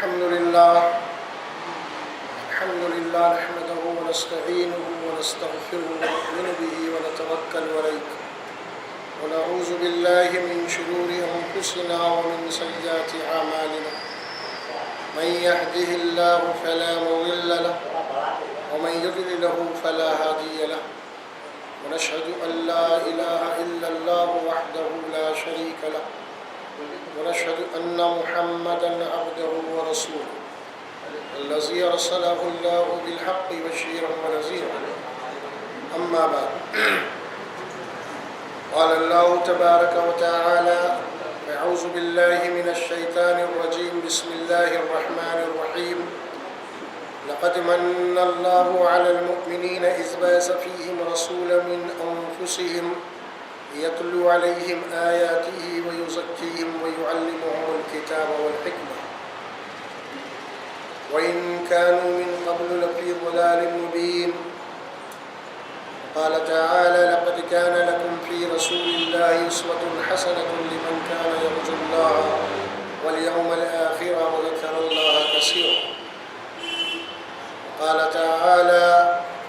الحمد لله نحمده ونستعينه ونستغفره ونؤمن به ونتوكل عليه ونعوذ بالله من شرور أنفسنا ومن سيئات أعمالنا من يهده الله فلا مضل له ومن يضلل فلا هادي له ونشهد أن لا إله إلا الله وحده لا شريك له ونشهد أن محمدًا عبده ورسوله الذي أرسله الله بالحق بشيرا ونذيرا أما بعد قال الله تبارك وتعالى أعوذ بالله من الشيطان الرجيم بسم الله الرحمن الرحيم لقد من الله على المؤمنين إذ بعث فيهم رسولا من أنفسهم يتلو عليهم آياته ويزكيهم ويعلمهم الكتاب والحكمة وإن كانوا من قبل لفي ضلال مبين قال تعالى لقد كان لكم في رسول الله أسوة حسنة لمن كان يرجو الله واليوم الآخر وذكر الله كثيرا قال تعالى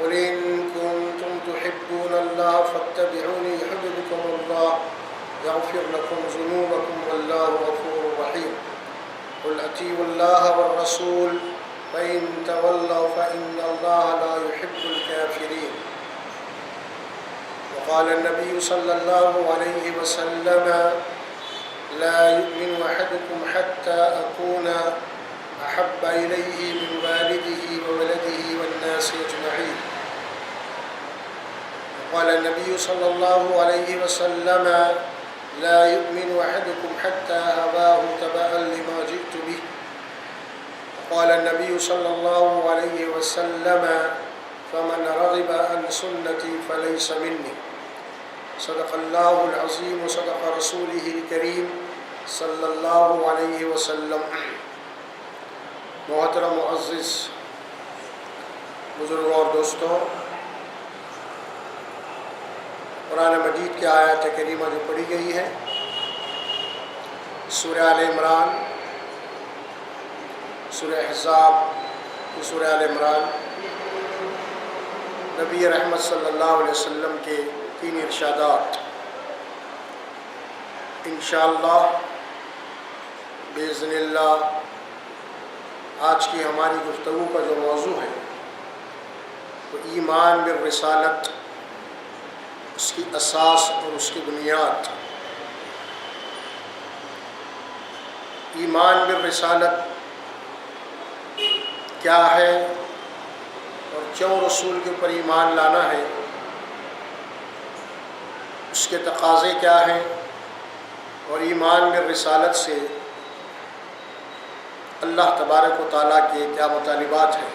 قل إن كنتم تحبون الله فاتبعوني يحببكم الله يغفر لكم ذنوبكم والله غفور رحيم قل أطيعوا الله والرسول فإن تولوا فإن الله لا يحب الكافرين وقال النبي صلى الله عليه وسلم لا يؤمن أحدكم حتى أكون أحب إليه من والده وولده والناس أجمعين وقال النبي صلى الله عليه وسلم لا يؤمن أحدكم حتى هواه تبعا لما جئت به وقال النبي صلى الله عليه وسلم فمن رغب عن سنتي فليس مني صدق الله العظيم صدق رسوله الكريم صلی اللہ علیہ وسلم۔ محترم معزز بزرگوں اور دوستوں، قرآن مجید کی آیات کریمہ جو پڑھی گئی ہے سورہ آل عمران، سورہ احزاب، سورہ آل عمران، نبی رحمت صلی اللہ علیہ وسلم کے 3 ارشادات انشاءاللہ بإذن اللہ آج کی ہماری گفتگو کا جو موضوع ہے وہ ایمان بالرسالت، اس کی اساس اور اس کی بنیاد۔ ایمان بالرسالت کیا ہے اور کیوں رسول کے اوپر ایمان لانا ہے، اس کے تقاضے کیا ہیں، اور ایمان بالرسالت سے اللہ تبارک و تعالیٰ کے کیا مطالبات ہیں۔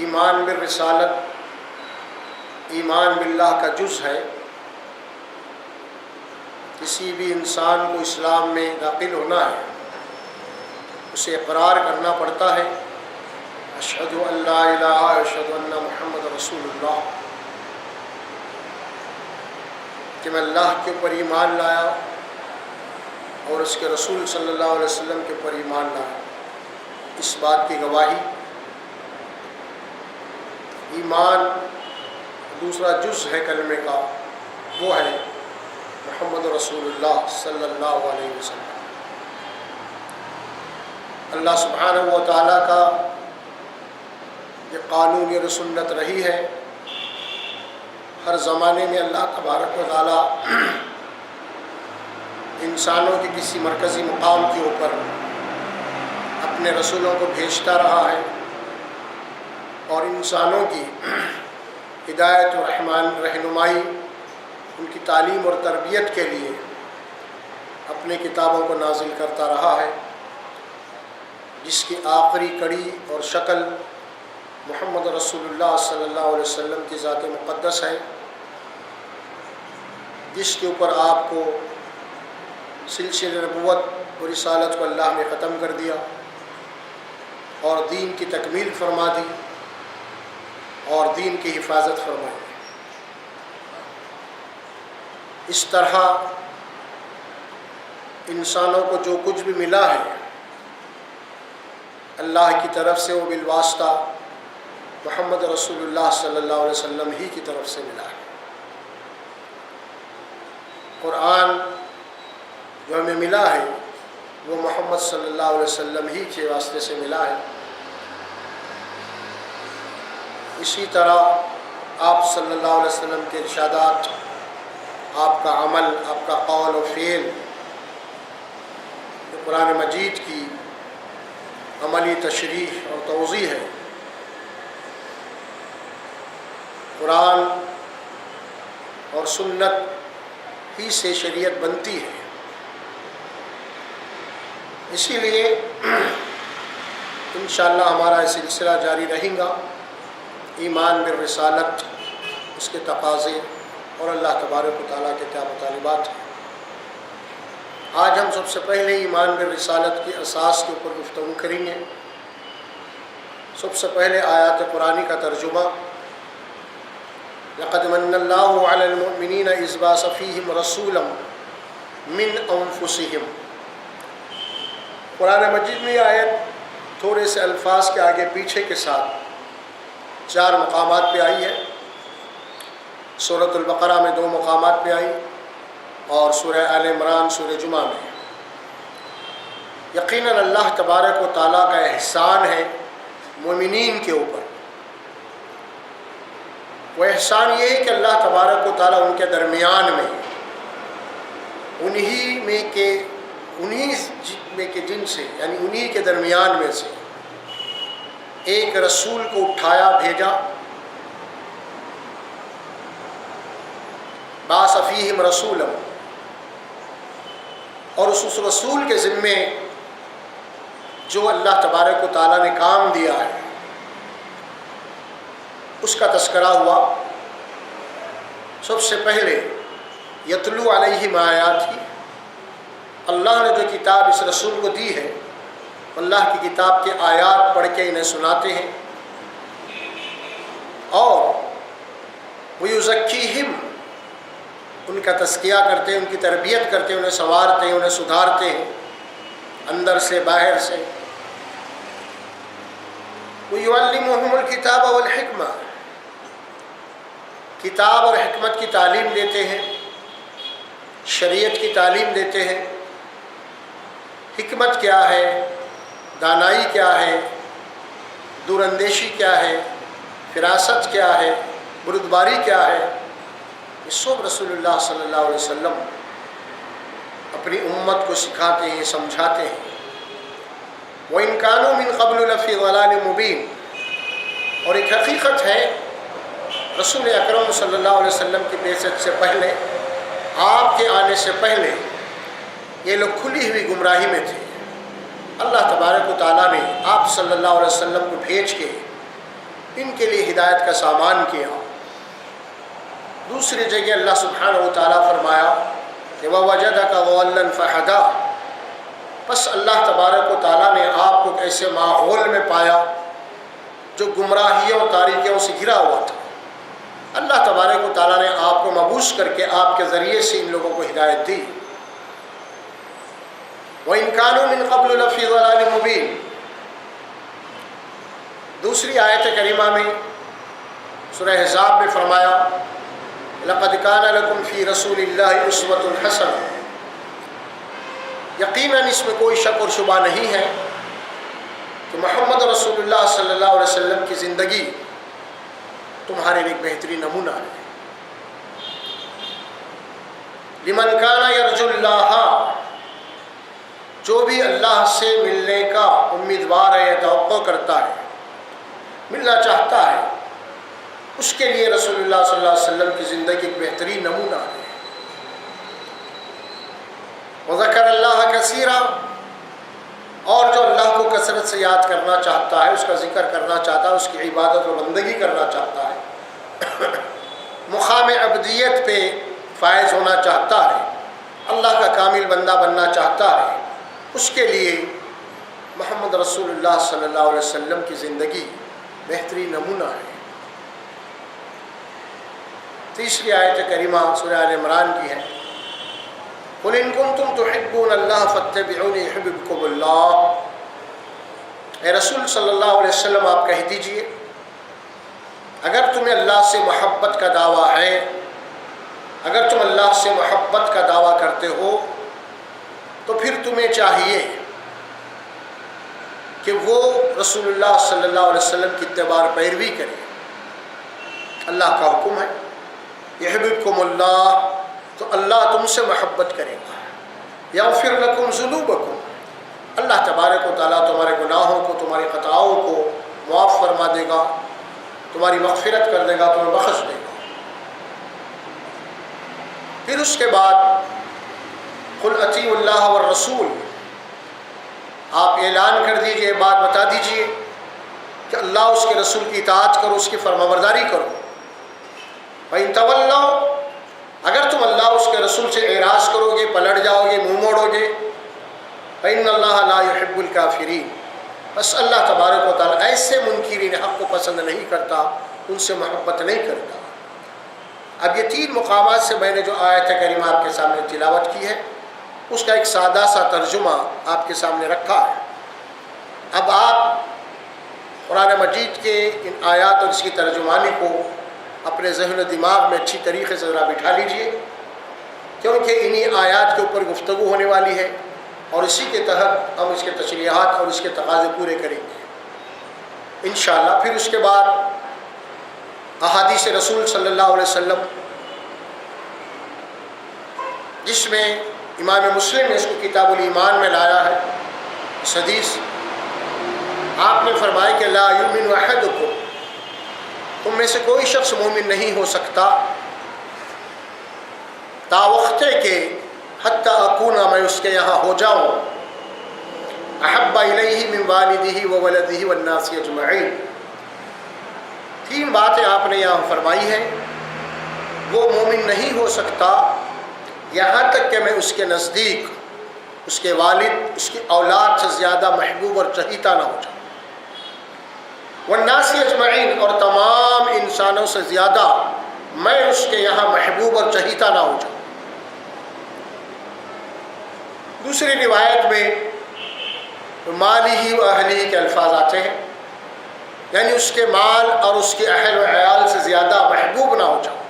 ایمان بالرسالت ایمان باللہ کا جز ہے۔ کسی بھی انسان کو اسلام میں داخل ہونا ہے اسے اقرار کرنا پڑتا ہے، اشہد ان لا الہ اشہد ان محمد رسول اللہ، کہ میں اللہ کے اوپر ایمان لایا اور اس کے رسول صلی اللہ علیہ وسلم کے اوپر ایمان لایا۔ اس بات کی گواہی ایمان دوسرا جز ہے کلمے کا، وہ ہے محمد رسول اللہ صلی اللہ علیہ وسلم۔ اللہ سبحانہ و تعالیٰ کا یہ قانون، یہ سنت رہی ہے، ہر زمانے میں اللہ تبارک و تعالیٰ انسانوں کے کسی مرکزی مقام کے اوپر اپنے رسولوں کو بھیجتا رہا ہے، اور انسانوں کی ہدایت و رہنمائی، ان کی تعلیم اور تربیت کے لیے اپنے کتابوں کو نازل کرتا رہا ہے، جس کی آخری کڑی اور شکل محمد رسول اللہ صلی اللہ علیہ وسلم کی ذات مقدس ہے، جس کے اوپر آپ کو سلسلہ نبوت اور رسالت کو اللہ نے ختم کر دیا اور دین کی تکمیل فرما دی اور دین کی حفاظت فرمائی۔ اس طرح انسانوں کو جو کچھ بھی ملا ہے اللہ کی طرف سے، وہ بالواسطہ محمد رسول اللہ صلی اللہ علیہ وسلم ہی کی طرف سے ملا ہے۔ قرآن جو ہمیں ملا ہے وہ محمد صلی اللہ علیہ وسلم ہی کے واسطے سے ملا ہے۔ اسی طرح آپ صلی اللہ علیہ وسلم کے ارشادات، آپ کا عمل، آپ کا قول و فعل، جو قرآن مجید کی عملی تشریح اور توضیح ہے۔ قرآن اور سنت ہی سے شریعت بنتی ہے۔ اسی لیے انشاءاللہ ہمارا یہ سلسلہ جاری رہے گا، ایمان بالرسالت، اس کے تقاضے اور اللہ تبارک و تعالیٰ کے کیا مطالبات ہیں۔ آج ہم سب سے پہلے ایمان بالرسالت کی اساس کے اوپر گفتگو کریں گے۔ سب سے پہلے آیات قرآنی کا ترجمہ۔ لقد من اللہ علی المؤمنین اذ بعث فیہم رسولا من انفسہم۔ قرآن مجید میں یہ آیت تھوڑے سے الفاظ کے آگے پیچھے کے ساتھ 4 مقامات پہ آئی ہے۔ سورۃ البقرہ میں 2 مقامات پہ آئی اور سورہ آل عمران، سورہ جمعہ میں۔ یقیناً اللہ تبارک و تعالیٰ کا احسان ہے مومنین کے اوپر۔ وہ احسان یہ ہے کہ اللہ تبارک و تعالیٰ ان کے درمیان میں، انہی میں کے جن سے، یعنی انہی کے درمیان میں سے ایک رسول کو اٹھایا، بھیجا۔ بعث فیہم رسولا، اور اس رسول کے ذمے جو اللہ تبارک و تعالیٰ نے کام دیا ہے اس کا تذکرہ ہوا۔ سب سے پہلے یتلو علیہم آیاتہ، اللہ نے جو کتاب اس رسول کو دی ہے، اللہ کی کتاب کے آیات پڑھ کے انہیں سناتے ہیں، اور ویزکیہم، ان کا تزکیہ کرتے ہیں، ان کی تربیت کرتے ہیں، انہیں سنوارتے ہیں، انہیں سدھارتے ہیں اندر سے باہر سے۔ وَيُعَلِّمُهُمُ الْكِتَابَ وَالْحِكْمَةَ، کتاب اور حکمت کی تعلیم دیتے ہیں، شریعت کی تعلیم دیتے ہیں۔ حکمت کیا ہے، دانائی کیا ہے، دور اندیشی کیا ہے، فراست کیا ہے، بردباری کیا ہے، یہ سب رسول اللہ صلی اللہ علیہ وسلم اپنی امت کو سکھاتے ہیں، سمجھاتے ہیں۔ وَإِن كَانُوا مِن قَبْلُ لَفِي ضَلَالٍ مُبِينٍ، اور ایک حقیقت ہے، رسول اکرم صلی اللہ علیہ وسلم کی بعثت سے پہلے، آپ کے آنے سے پہلے یہ لوگ کھلی ہوئی گمراہی میں تھے۔ اللہ تبارک و تعالیٰ نے آپ صلی اللہ علیہ وسلم کو بھیج کے ان کے لیے ہدایت کا سامان کیا۔ دوسری جگہ اللہ سبحانہ و تعالیٰ فرمایا کہ وَوَجَدَكَ ضَالًّا فَهَدَىٰ، بس اللہ تبارک و تعالیٰ نے آپ کو ایسے ماحول میں پایا جو گمراہیوں اور تاریکیوں سے گھرا ہوا تھا۔ اللہ تبارک و تعالیٰ نے آپ کو مبعوث کر کے آپ کے ذریعے سے ان لوگوں کو ہدایت دی۔ وَإِن كَانُوا مِن قَبْلُ لَفِي ضَلَالٍ مُبِينٍ، دوسری آیت کریمہ میں سورہ احزاب میں فرمایا لَقَدْ كَانَ لَكُمْ فِي رَسُولِ اللَّهِ أُسْوَةٌ حَسَنَةٌ، یقیناً اس میں کوئی شک اور شبہ نہیں ہے کہ محمد رسول اللہ صلی اللہ علیہ وسلم کی زندگی تمہارے لیے ایک بہترین نمونہ ہے۔ لمن کان یرجو اللہ، جو بھی اللہ سے ملنے کا امیدوار ہے، توقع کرتا ہے، ملنا چاہتا ہے، اس کے لیے رسول اللہ صلی اللہ علیہ وسلم کی زندگی ایک بہترین نمونہ ہے۔ وذکر اللہ کثیرا، اور جو اللہ کو کثرت سے یاد کرنا چاہتا ہے، اس کا ذکر کرنا چاہتا ہے، اس کی عبادت و بندگی کرنا چاہتا ہے، مقام عبدیت پہ فائز ہونا چاہتا ہے، اللہ کا کامل بندہ بننا چاہتا ہے، اس کے لیے محمد رسول اللہ صلی اللہ علیہ وسلم کی زندگی بہترین نمونہ ہے۔ تیسری آیت کریمہ سورہ آل عمران کی ہے قل ان کنتم تحبون اللہ فاتبعونی یحببکم اللہ، اے رسول صلی اللہ علیہ وسلم آپ کہہ دیجئے اگر تمہیں اللہ سے محبت کا دعویٰ ہے، اگر تم اللہ سے محبت کا دعویٰ کرتے ہو تو پھر تمہیں چاہیے کہ وہ رسول اللہ صلی اللہ علیہ وسلم کی اتباع پیروی کرے۔ اللہ کا حکم ہے یحببکم اللہ، تو اللہ تم سے محبت کرے گا۔ یغفر لکم ذنوبکم، اللہ تبارک و تعالیٰ تمہارے گناہوں کو، تمہاری خطاؤں کو معاف فرما دے گا، تمہاری مغفرت کر دے گا، تمہیں بخش دے گا۔ پھر اس کے بعد قل اطیعوا اللہ والرسول، آپ اعلان کر دیجئے، بات بتا دیجئے کہ اللہ اس کے رسول کی اطاعت کرو، اس کی فرمانبرداری کرو۔ فَإِن تَوَلَّوْا، اگر تم اللہ اس کے رسول سے اعراض کرو گے، پلٹ جاؤ گے، منہ موڑو گے، فَإِنَّ اللَّهَ لَا يُحِبُّ الْكَافِرِينَ، بس اللہ تبارک و تعالیٰ ایسے منکرین حق کو پسند نہیں کرتا، ان سے محبت نہیں کرتا۔ اب یہ 3 مقامات سے میں نے جو آیت کریمہ آپ کے سامنے تلاوت کی ہے، اس کا ایک سادہ سا ترجمہ آپ کے سامنے رکھا ہے۔ اب آپ قرآن مجید کے ان آیات اور اس کی ترجمانی کو اپنے ذہن و دماغ میں اچھی طریقے سے ذرا بٹھا لیجئے، کیونکہ انہی آیات کے اوپر گفتگو ہونے والی ہے اور اسی کے تحت ہم اس کے تشریحات اور اس کے تقاضے پورے کریں گے انشاءاللہ۔ پھر اس کے بعد احادیث رسول صلی اللہ علیہ وسلم، جس میں امام مسلم نے اس کو کتاب الایمان میں لایا ہے، اس حدیث آپ نے فرمایا کہ لا یؤمن احدکم، تم میں سے کوئی شخص مومن نہیں ہو سکتا تا وقت کہ حتی اکون، میں اس کے یہاں ہو جاؤں، احب الیہ من والدہ وولدہ والناس اجمعین۔ 3 باتیں آپ نے یہاں فرمائی ہیں، وہ مومن نہیں ہو سکتا یہاں تک کہ میں اس کے نزدیک، اس کے والد، اس کی اولاد سے زیادہ محبوب اور چہیتا نہ ہو جاؤں، والناس اجمعین، اور تمام انسانوں سے زیادہ میں اس کے یہاں محبوب اور چہیتا نہ ہو جاؤں۔ دوسری روایت میں مالی و اہلی کے الفاظ آتے ہیں، یعنی اس کے مال اور اس کے اہل و عیال سے زیادہ محبوب نہ ہو جاؤ،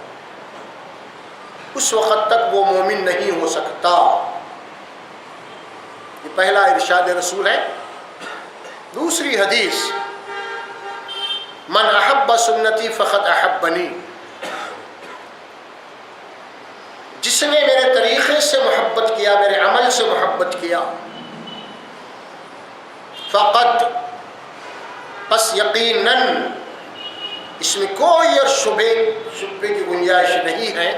اس وقت تک وہ مومن نہیں ہو سکتا۔ یہ پہلا ارشاد رسول ہے۔ دوسری حدیث، من احب سنتی فقد احبنی، جس نے میرے طریقے سے محبت کیا، میرے عمل سے محبت کیا، فقد، پس یقیناً، اس میں کوئی اور شبے کی گنجائش نہیں ہے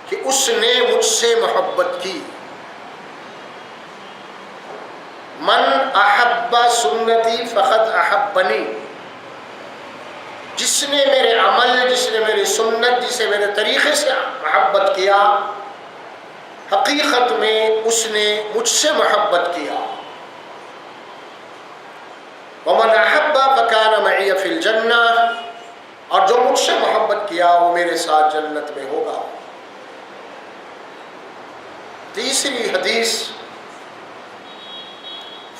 کہ اس نے مجھ سے محبت کی۔ من احب سنتی فقد احبنی، جس نے میرے عمل، جس نے میری سنت، جسے میرے طریقے سے محبت کیا، حقیقت میں اس نے مجھ سے محبت کیا۔ ومن احب فکان معی فی الجنہ، اور جو مجھ سے محبت کیا وہ میرے ساتھ جنت میں ہوگا۔ تیسری حدیث،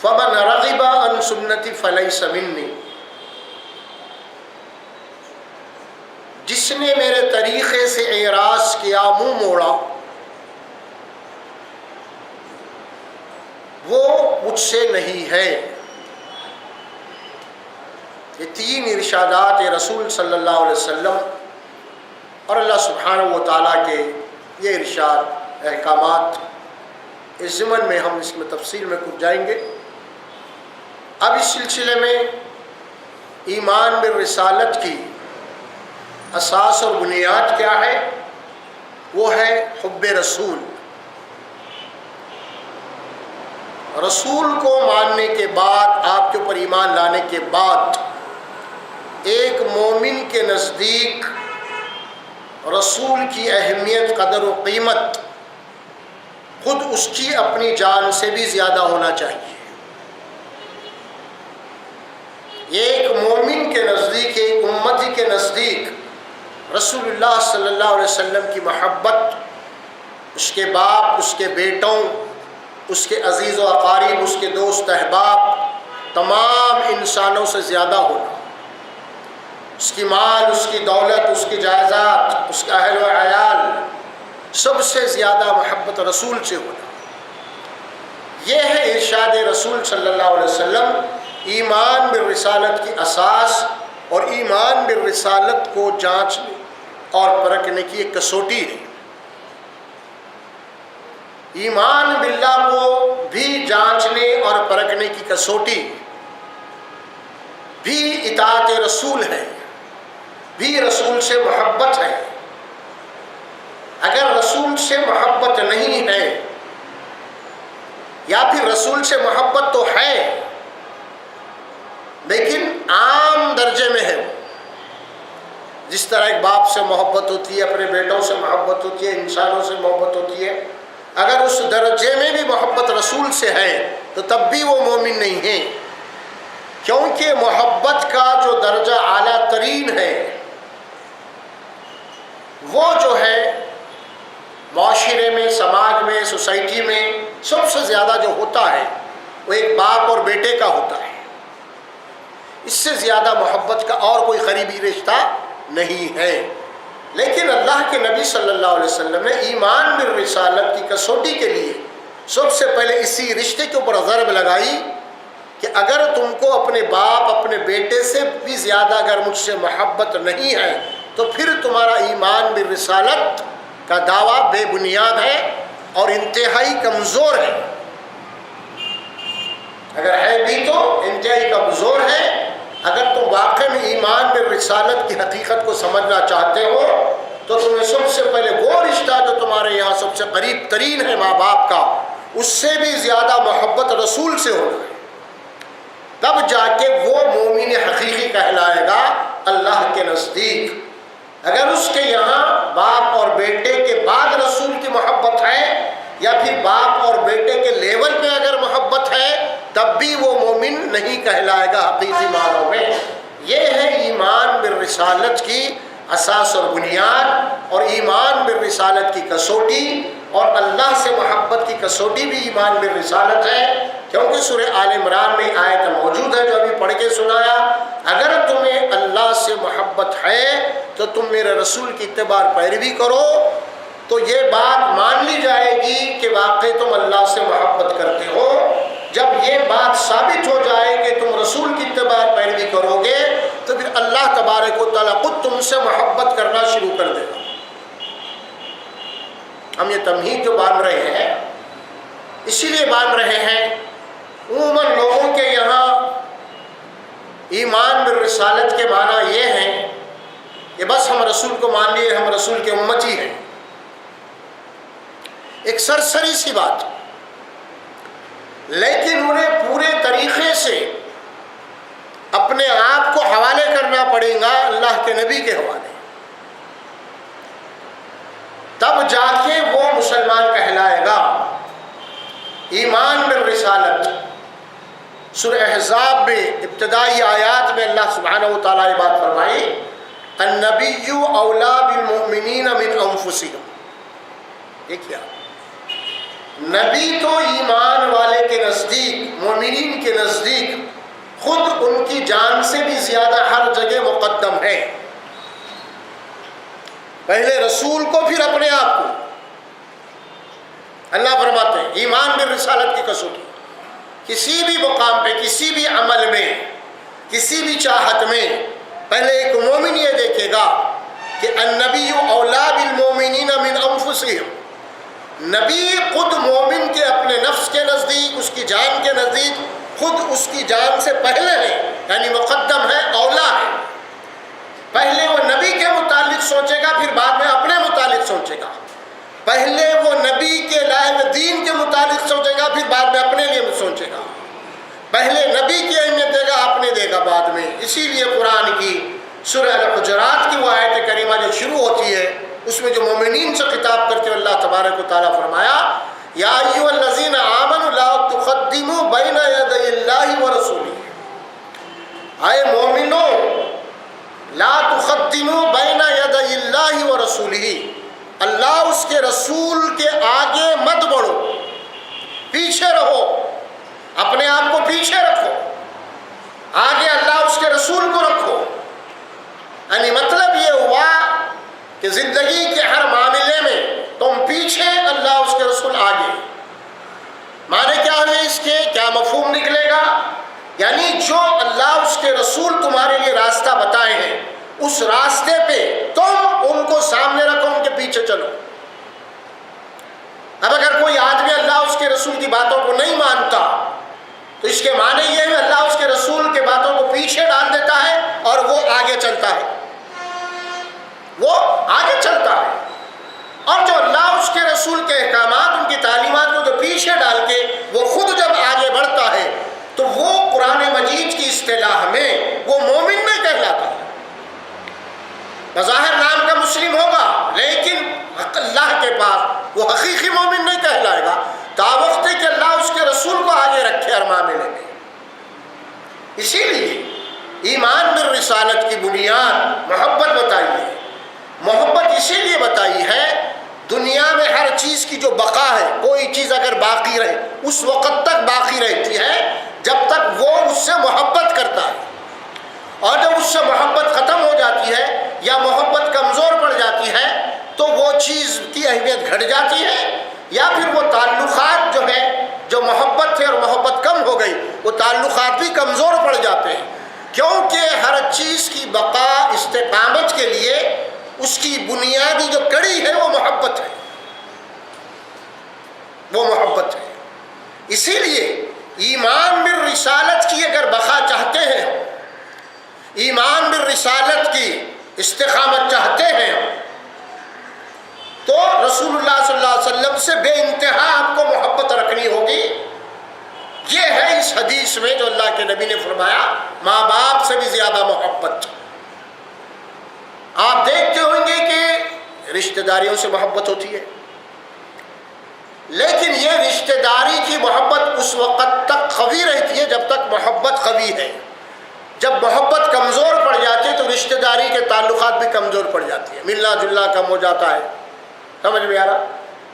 فمن رغب عن سنتی فلیس منی، جس نے میرے طریقے سے اعراض کیا، منہ موڑا، وہ مجھ سے نہیں ہے۔ یہ 3 ارشادات رسول صلی اللہ علیہ وسلم اور اللہ سبحانہ و تعالیٰ کے یہ ارشاد، احکامات، اس ضمن میں ہم اس میں تفصیل میں کچھ جائیں گے۔ اب اس سلسلے میں ایمان بالرسالت کی اساس اور بنیاد کیا ہے؟ وہ ہے حب رسول۔ رسول کو ماننے کے بعد، آپ کے اوپر ایمان لانے کے بعد، ایک مومن کے نزدیک رسول کی اہمیت، قدر و قیمت خود اس کی اپنی جان سے بھی زیادہ ہونا چاہیے۔ ایک مومن کے نزدیک، ایک امتی کے نزدیک رسول اللہ صلی اللہ علیہ وسلم کی محبت اس کے باپ، اس کے بیٹوں، اس کے عزیز و اقارب، اس کے دوست احباب، تمام انسانوں سے زیادہ ہونا، اس کی مال، اس کی دولت، اس کی جائیداد، اس کا اہل و عیال، سب سے زیادہ محبت رسول سے ہونا۔ یہ ہے ارشاد رسول صلی اللہ علیہ وسلم، ایمان بالرسالت کی اساس اور ایمان بالرسالت کو جانچنے اور پرکھنے کی ایک کسوٹی ہے۔ ایمان باللہ کو بھی جانچنے اور پرکھنے کی کسوٹی بھی اطاعت رسول ہے، بھی رسول سے محبت ہے۔ اگر رسول سے محبت نہیں ہے یا پھر رسول سے محبت تو ہے لیکن عام درجے میں ہے، جس طرح ایک باپ سے محبت ہوتی ہے، اپنے بیٹوں سے محبت ہوتی ہے، انسانوں سے محبت ہوتی ہے، اگر اس درجے میں بھی محبت رسول سے ہے تو تب بھی وہ مومن نہیں ہے، کیونکہ محبت کا جو درجہ اعلیٰ ترین ہے وہ جو ہے معاشرے میں، سماج میں، سوسائٹی میں سب سے زیادہ جو ہوتا ہے وہ ایک باپ اور بیٹے کا ہوتا ہے۔ اس سے زیادہ محبت کا اور کوئی قریبی رشتہ نہیں ہے۔ لیکن اللہ کے نبی صلی اللہ علیہ وسلم نے ایمان بالرسالت کی کسوٹی کے لیے سب سے پہلے اسی رشتے کے اوپر ضرب لگائی کہ اگر تم کو اپنے باپ، اپنے بیٹے سے بھی زیادہ اگر مجھ سے محبت نہیں ہے تو پھر تمہارا ایمان بالرسالت کا دعویٰ بے بنیاد ہے اور انتہائی کمزور ہے۔ اگر ہے بھی تو انتہائی کمزور ہے۔ اگر تم واقع میں ایمان بالرسالت کی حقیقت کو سمجھنا چاہتے ہو تو تمہیں سب سے پہلے وہ رشتہ جو تمہارے یہاں سب سے قریب ترین ہے، ماں باپ کا، اس سے بھی زیادہ محبت رسول سے ہونا ہے، تب جا کے وہ مومن حقیقی کہلائے گا اللہ کے نزدیک۔ اگر اس کے یہاں باپ اور بیٹے کے بعد رسول کی محبت ہے یا پھر باپ اور بیٹے کے لیول پہ اگر محبت ہے تب بھی وہ مومن نہیں کہلائے گا حقیقی معنوں میں۔ یہ ہے ایمان بالرسالت کی اساس اور بنیاد، اور ایمان بالرسالت کی کسوٹی، اور اللہ سے محبت کی کسوٹی بھی ایمان بالرسالت ہے، کیونکہ سورہ آل عمران میں آیت موجود ہے جو ابھی پڑھ کے سنایا، اگر تمہیں اللہ سے محبت ہے تو تم میرے رسول کی اتباع پیروی کرو، تو یہ بات مان لی جائے گی کہ واقعی تم اللہ سے محبت کرتے ہو۔ جب یہ بات ثابت ہو جائے کہ تم رسول کی اتباع پیروی کرو گے تو پھر اللہ تبارک و تعالیٰ خود تم سے محبت کرنا شروع کر دے گا۔ ہم یہ تمہید جو باندھ رہے ہیں اسی لیے باندھ رہے ہیں، عموماً لوگوں کے یہاں ایمان بالرسالت کے معنی یہ ہیں کہ بس ہم رسول کو مان لیے، ہم رسول کے امتی ہیں۔ ایک سرسری سی بات، لیکن انہیں پورے طریقے سے اپنے آپ کو حوالے کرنا پڑے گا اللہ کے نبی کے حوالے، تب جا کے وہ مسلمان کہلائے گا۔ ایمان بالرسالت، سورہ احزاب میں ابتدائی آیات میں اللہ سبحانہ و تعالیٰ نے بات فرمائی، النبی اولیٰ بالمؤمنین من انفسہم۔ دیکھیے، نبی تو ایمان والے کے نزدیک، مومنین کے نزدیک خود ان کی جان سے بھی زیادہ ہر جگہ مقدم ہے۔ پہلے رسول کو پھر اپنے آپ کو۔ اللہ فرماتے ہیں ایمان بالرسالت کی کسوٹی، کسی بھی مقام پہ، کسی بھی عمل میں، کسی بھی چاہت میں پہلے ایک مومن یہ دیکھے گا کہ النبی اولیٰ بالمؤمنین من انفسہم، نبی خود مومن کے اپنے نفس کے نزدیک، اس کی جان کے نزدیک خود اس کی جان سے پہلے ہے، یعنی مقدم ہے، اولیٰ ہے۔ پہلے وہ نبی کے متعلق سوچے گا، پھر بعد میں اپنے متعلق سوچے گا۔ پہلے وہ نبی کے لائق دین کے متعلق سوچے گا، پھر بعد میں اپنے لیے سوچے گا۔ پہلے نبی کی اہمیت دے گا، اپنے دے گا بعد میں۔ اسی لیے قرآن کی سورہ الحجرات کی وہ آیت کریمہ جو شروع ہوتی ہے اس میں جو مومنین سے خطاب کرتے ہوئے اللہ تبارک و تعالیٰ فرمایا، یا ایھا الذین آمنوا لا تقدموا بین یدی اللہ ورسولہ، اے مومنو لا تقدموا بین یدی اللہ ورسولہ، اللہ اس کے رسول کے آگے مت بڑھو، پیچھے رہو، اپنے آپ کو پیچھے رکھو، آگے اللہ اس کے رسول کو رکھو۔ یعنی مطلب یہ ہوا کہ زندگی کے ہر معاملے میں تم پیچھے، اللہ اس کے رسول آگے۔ معنی کیا ہوئے اس کے، کیا مفہوم نکلے گا؟ یعنی جو اللہ اس کے رسول تمہارے لیے راستہ بتائے ہیں اس راستے پہ تم ان کو سامنے رکھو، ان کے پیچھے چلو۔ اب اگر کوئی آدمی اللہ اس کے رسول کی باتوں کو نہیں مانتا تو اس کے معنی یہ ہے اللہ اس کے رسول کے باتوں کو پیچھے ڈال دیتا ہے اور وہ آگے چلتا ہے، وہ آگے چلتا ہے۔ اور جو اللہ اس کے رسول کے احکامات، ان کی تعلیمات کو جو پیچھے ڈال کے وہ خود جب آگے بڑھتا ہے تو وہ قرآن مجید کی اصطلاح میں وہ مومن نہیں کہلاتا۔ بظاہر نام کا مسلم ہوگا لیکن اللہ کے پاس وہ حقیقی مومن نہیں کہلائے گا تاوقت کہ اللہ اس کے رسول کو آگے رکھے ہر معاملے میں۔ اسی لیے ایمان بالرسالت کی بنیاد محبت بتائی ہے۔ محبت اسی لیے بتائی ہے، دنیا میں ہر چیز کی جو بقا ہے، کوئی چیز اگر باقی رہے اس وقت تک باقی رہتی ہے جب تک وہ اس سے محبت کرتا ہے، اور جب اس سے محبت ختم ہو جاتی ہے یا محبت کمزور پڑ جاتی ہے تو وہ چیز کی اہمیت گھٹ جاتی ہے، یا پھر وہ تعلقات جو ہے، جو محبت تھے اور محبت کم ہو گئی، وہ تعلقات بھی کمزور پڑ جاتے ہیں، کیونکہ ہر چیز کی بقا استقامت کے لیے اس کی بنیادی جو کڑی ہے وہ محبت ہے، وہ محبت ہے۔ اسی لیے ایمان بالرسالت کی اگر بقا چاہتے ہیں، ایمان بالرسالت کی استقامت چاہتے ہیں تو رسول اللہ صلی اللہ علیہ وسلم سے بے انتہا آپ کو محبت رکھنی ہوگی۔ یہ ہے اس حدیث میں جو اللہ کے نبی نے فرمایا ماں باپ سے بھی زیادہ محبت۔ آپ دیکھتے ہوں گے کہ رشتہ داریوں سے محبت ہوتی ہے، لیکن یہ رشتہ داری کی محبت اس وقت تک قوی رہتی ہے جب تک محبت قوی ہے۔ جب محبت کمزور پڑ جاتی ہے تو رشتہ داری کے تعلقات بھی کمزور پڑ جاتی ہے، ملنا جلنا کم ہو جاتا ہے۔ سمجھ میں آ رہا؟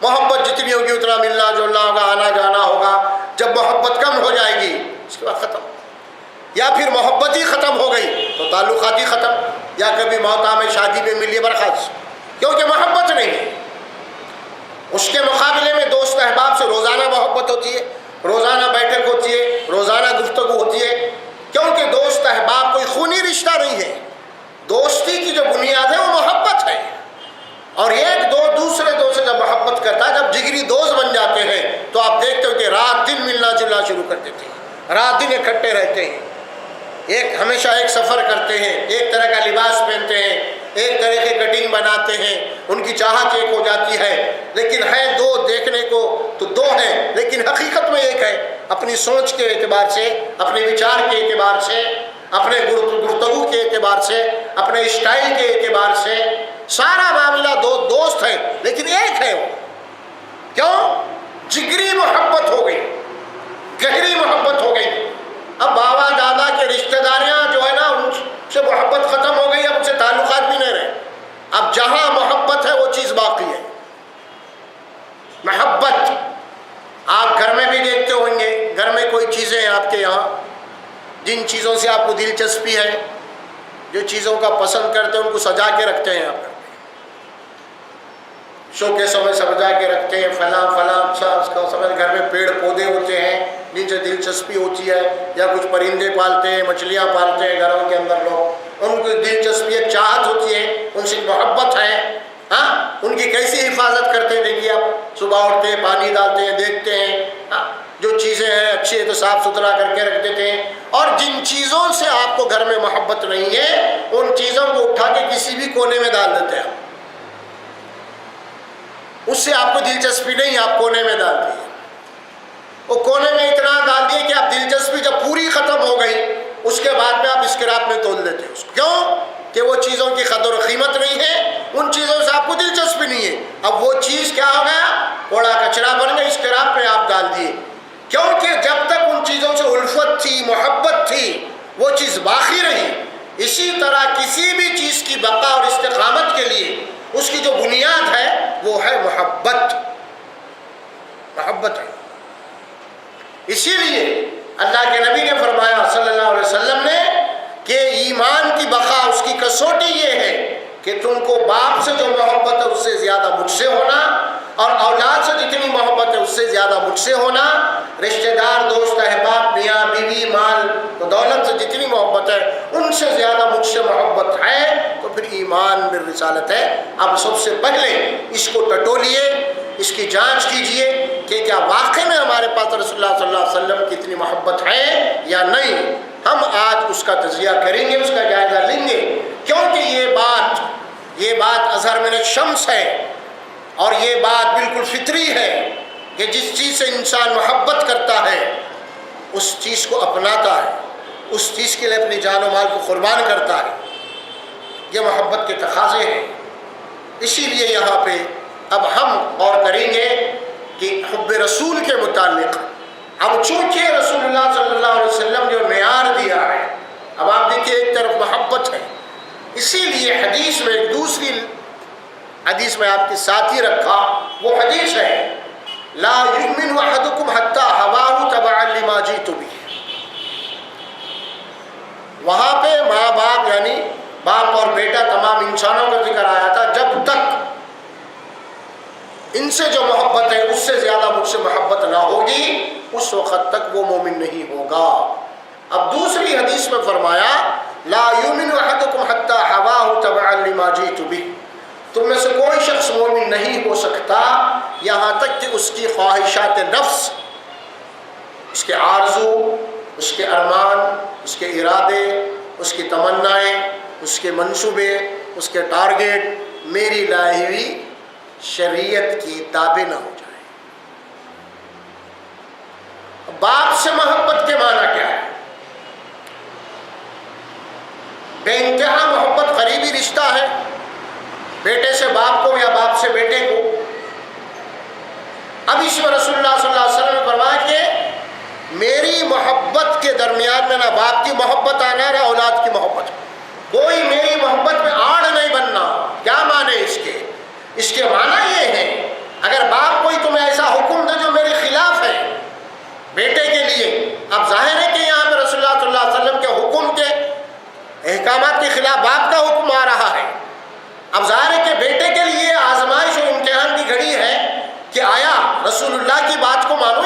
محبت جتنی ہوگی اتنا ملنا جلنا ہوگا، آنا جانا ہوگا۔ جب محبت کم ہو جائے گی اس کے بعد ختم، یا پھر محبت ہی ختم ہو گئی تو تعلقات ہی ختم، یا کبھی موتا میں شادی میں ملیے برخاست، کیونکہ محبت نہیں ہے۔ اس کے مقابلے میں دوست احباب سے روزانہ محبت ہوتی ہے، روزانہ بیٹھک ہوتی ہے، روزانہ گفتگو ہوتی ہے، کیونکہ دوست احباب کوئی خونی رشتہ نہیں ہے۔ دوستی کی جو بنیاد ہے وہ محبت ہے، اور ایک دو دوسرے دوست سے جب محبت کرتا ہے، جب جگری دوست بن جاتے ہیں تو آپ دیکھتے ہو کہ رات دن ملنا جلنا شروع کر دیتے ہیں، رات دن اکٹھے رہتے ہیں، ہمیشہ ایک سفر کرتے ہیں، ایک طرح کا لباس پہنتے ہیں، ایک طرح کی کٹنگ بناتے ہیں، ان کی چاہت ایک ہو جاتی ہے، لیکن ہے دو، دیکھنے کو تو دو ہیں لیکن حقیقت میں ایک ہے، اپنی سوچ کے اعتبار سے، اپنے وچار کے اعتبار سے، اپنے گفتگو کے اعتبار سے، اپنے اسٹائل کے اعتبار سے، سارا معاملہ دو دوست ہیں لیکن ایک ہے وہ۔ کیوں؟ جگری محبت ہو گئی، گہری محبت ہو گئی۔ اب بابا دادا کے رشتہ داریاں جو ہے نا ان سے محبت ختم ہو گئی، اب ان سے تعلقات بھی نہیں رہے۔ اب جہاں محبت ہے وہ چیز باقی ہے، محبت۔ آپ گھر میں بھی دیکھتے ہوں گے، گھر میں کوئی چیزیں ہیں آپ کے یہاں جن چیزوں سے آپ کو دلچسپی ہے، جو چیزوں کا پسند کرتے ہیں ان کو سجا کے رکھتے ہیں، آپ شو کے سمے سجا کے رکھتے ہیں، فلاں اس کا سمے گھر میں پیڑ پودے ہوتے ہیں جن سے دلچسپی ہوتی ہے، یا کچھ پرندے پالتے ہیں، مچھلیاں پالتے ہیں گھروں کے اندر لوگ، ان کی دلچسپی ایک چاہت ہوتی ہے، ان سے محبت ہے۔ ہاں، ان کی کیسی حفاظت کرتے ہیں دیکھیے آپ، صبح اٹھتے ہیں، پانی ڈالتے ہیں، دیکھتے ہیں، جو چیزیں ہیں اچھی ہے تو صاف ستھرا کر کے رکھ دیتے ہیں، اور جن چیزوں سے آپ کو گھر میں محبت نہیں ہے ان چیزوں کو اٹھا کے کسی بھی کونے میں ڈال دیتے ہیں، اس سے آپ کو دلچسپی نہیں، آپ کونے میں ڈال دیے، وہ کونے میں اتنا ڈال دیے کہ آپ دلچسپی جب پوری ختم ہو گئی اس کے بعد میں آپ اسکریپ میں تول دیتے ہیں اس کو۔ کیوں؟ کہ وہ چیزوں کی قدر و قیمت نہیں ہے، ان چیزوں سے آپ کو دلچسپی نہیں ہے۔ اب وہ چیز کیا ہو گیا؟ کوڑا کچرا بن گیا، اسکریپ میں آپ ڈال دیے، کیونکہ جب تک ان چیزوں سے الفت تھی، محبت تھی، وہ چیز باقی رہی۔ اسی طرح کسی بھی چیز کی بقا اور استقامت کے لیے اس کی جو بنیاد ہے وہ ہے محبت ہے۔ اسی لیے اللہ کے نبی نے فرمایا صلی اللہ علیہ وسلم نے کہ ایمان کی بقا اس کی کسوٹی یہ ہے کہ تم کو باپ سے جو محبت ہے اس سے زیادہ مجھ سے ہونا، اور اولاد سے جتنی محبت ہے اس سے زیادہ مجھ سے ہونا، رشتہ دار دوست احباب میاں بیوی مال و دولت سے جتنی محبت ہے ان سے زیادہ مجھ سے محبت ہے، تو پھر ایمان بالرسالت ہے۔ اب سب سے پہلے اس کو ٹٹولیے، اس کی جانچ کیجئے کہ کیا واقعی میں ہمارے پاس رسول اللہ صلی اللہ علیہ وسلم کی اتنی محبت ہے یا نہیں۔ ہم آج اس کا تجزیہ کریں گے، اس کا جائزہ لیں گے، کیونکہ یہ بات اظہر من الشمس ہے، اور یہ بات بالکل فطری ہے کہ جس چیز سے انسان محبت کرتا ہے اس چیز کو اپناتا ہے، اس چیز کے لیے اپنی جان و مال کو قربان کرتا ہے۔ یہ محبت کے تقاضے ہیں۔ اسی لیے یہاں پہ اب ہم غور کریں گے کہ حب رسول کے متعلق، اب چونکہ رسول اللہ صلی اللہ علیہ وسلم جو معیار دیا ہے، اب آپ دیکھیے ایک طرف محبت ہے، اسی لیے حدیث میں ایک دوسری حدیث میں آپ کے ساتھ ہی رکھا، وہ حدیث ہے لا یؤمن احدکم حتی ہواہ تبعا لما جئت بہ۔ وہاں پہ ماں باپ یعنی باپ اور بیٹا تمام انسانوں کا ذکر آیا تھا، جب تک ان سے جو محبت ہے اس سے زیادہ مجھ سے محبت نہ ہوگی اس وقت تک وہ مومن نہیں ہوگا۔ اب دوسری حدیث میں فرمایا لا یؤمن احدکم حتی ہواہ تبعا لما جئت بہ، تم میں سے کوئی شخص مومن نہیں ہو سکتا یہاں تک کہ اس کی خواہشات نفس، اس کے آرزو، اس کے ارمان، اس کے ارادے، اس کی تمنائیں، اس کے منصوبے، اس کے ٹارگیٹ میری لائی ہوئی شریعت کی تابع نہ ہو جائے۔ باپ سے محبت کے معنی کیا ہے؟ بے انتہا محبت قریبی رشتہ ہے، بیٹے سے باپ کو یا باپ سے بیٹے کو۔ اب اس میں رسول اللہ صلی اللہ علیہ وسلم نے فرمایا کہ میری محبت کے درمیان میں نہ باپ کی محبت آنا نہ اولاد کی محبت، کوئی میری محبت میں آڑ نہیں بننا۔ کیا معنی اس کے معنی یہ ہے اگر باپ کوئی تمہیں ایسا حکم دے جو میرے خلاف ہے بیٹے کے لیے، اب ظاہر ہے کہ یہاں پہ رسول اللہ صلی اللہ علیہ وسلم کے حکم کے احکامات کے خلاف باپ کا حکم آ رہا ہے۔ اب ظاہر ہے کہ بیٹے کے لیے آزمائش اور امتحان کی گھڑی ہے کہ آیا رسول اللہ کی بات کو مانو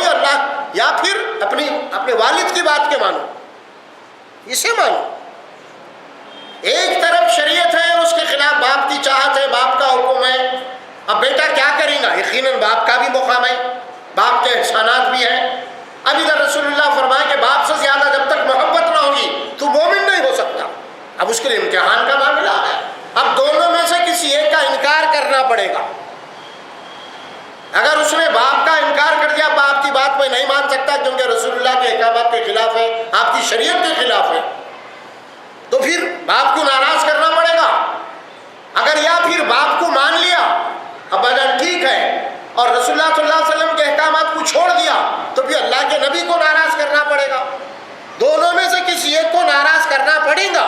یا پھر اپنے والد کی بات کے مانو، اسے مانو۔ ایک طرف شریعت ہے، اس کے خلاف باپ کی چاہت ہے، باپ کا حکم ہے۔ اب بیٹا کیا کرے گا؟ یقیناً باپ کا بھی مقام ہے، باپ کے احسانات بھی ہیں۔ اب ادھر رسول اللہ فرمائے کہ باپ سے زیادہ جب تک محبت نہ ہوگی تو مومن نہیں ہو سکتا۔ اب اس کے لیے امتحان کا معاملہ ہے، اب دونوں میں سے کسی ایک کا انکار کرنا پڑے گا۔ اگر اس نے باپ کا انکار کر دیا، باپ کی بات میں نہیں مان سکتا کیونکہ رسول اللہ کے احکامات کے خلاف ہے، آپ کی شریعت کے خلاف ہے، تو پھر باپ کو ناراض کرنا پڑے گا۔ اگر یا پھر باپ کو مان لیا اب اگر ٹھیک ہے اور رسول اللہ صلی اللہ علیہ وسلم کے احکامات کو چھوڑ دیا تو پھر اللہ کے نبی کو ناراض کرنا پڑے گا۔ دونوں میں سے کسی ایک کو ناراض کرنا پڑے گا،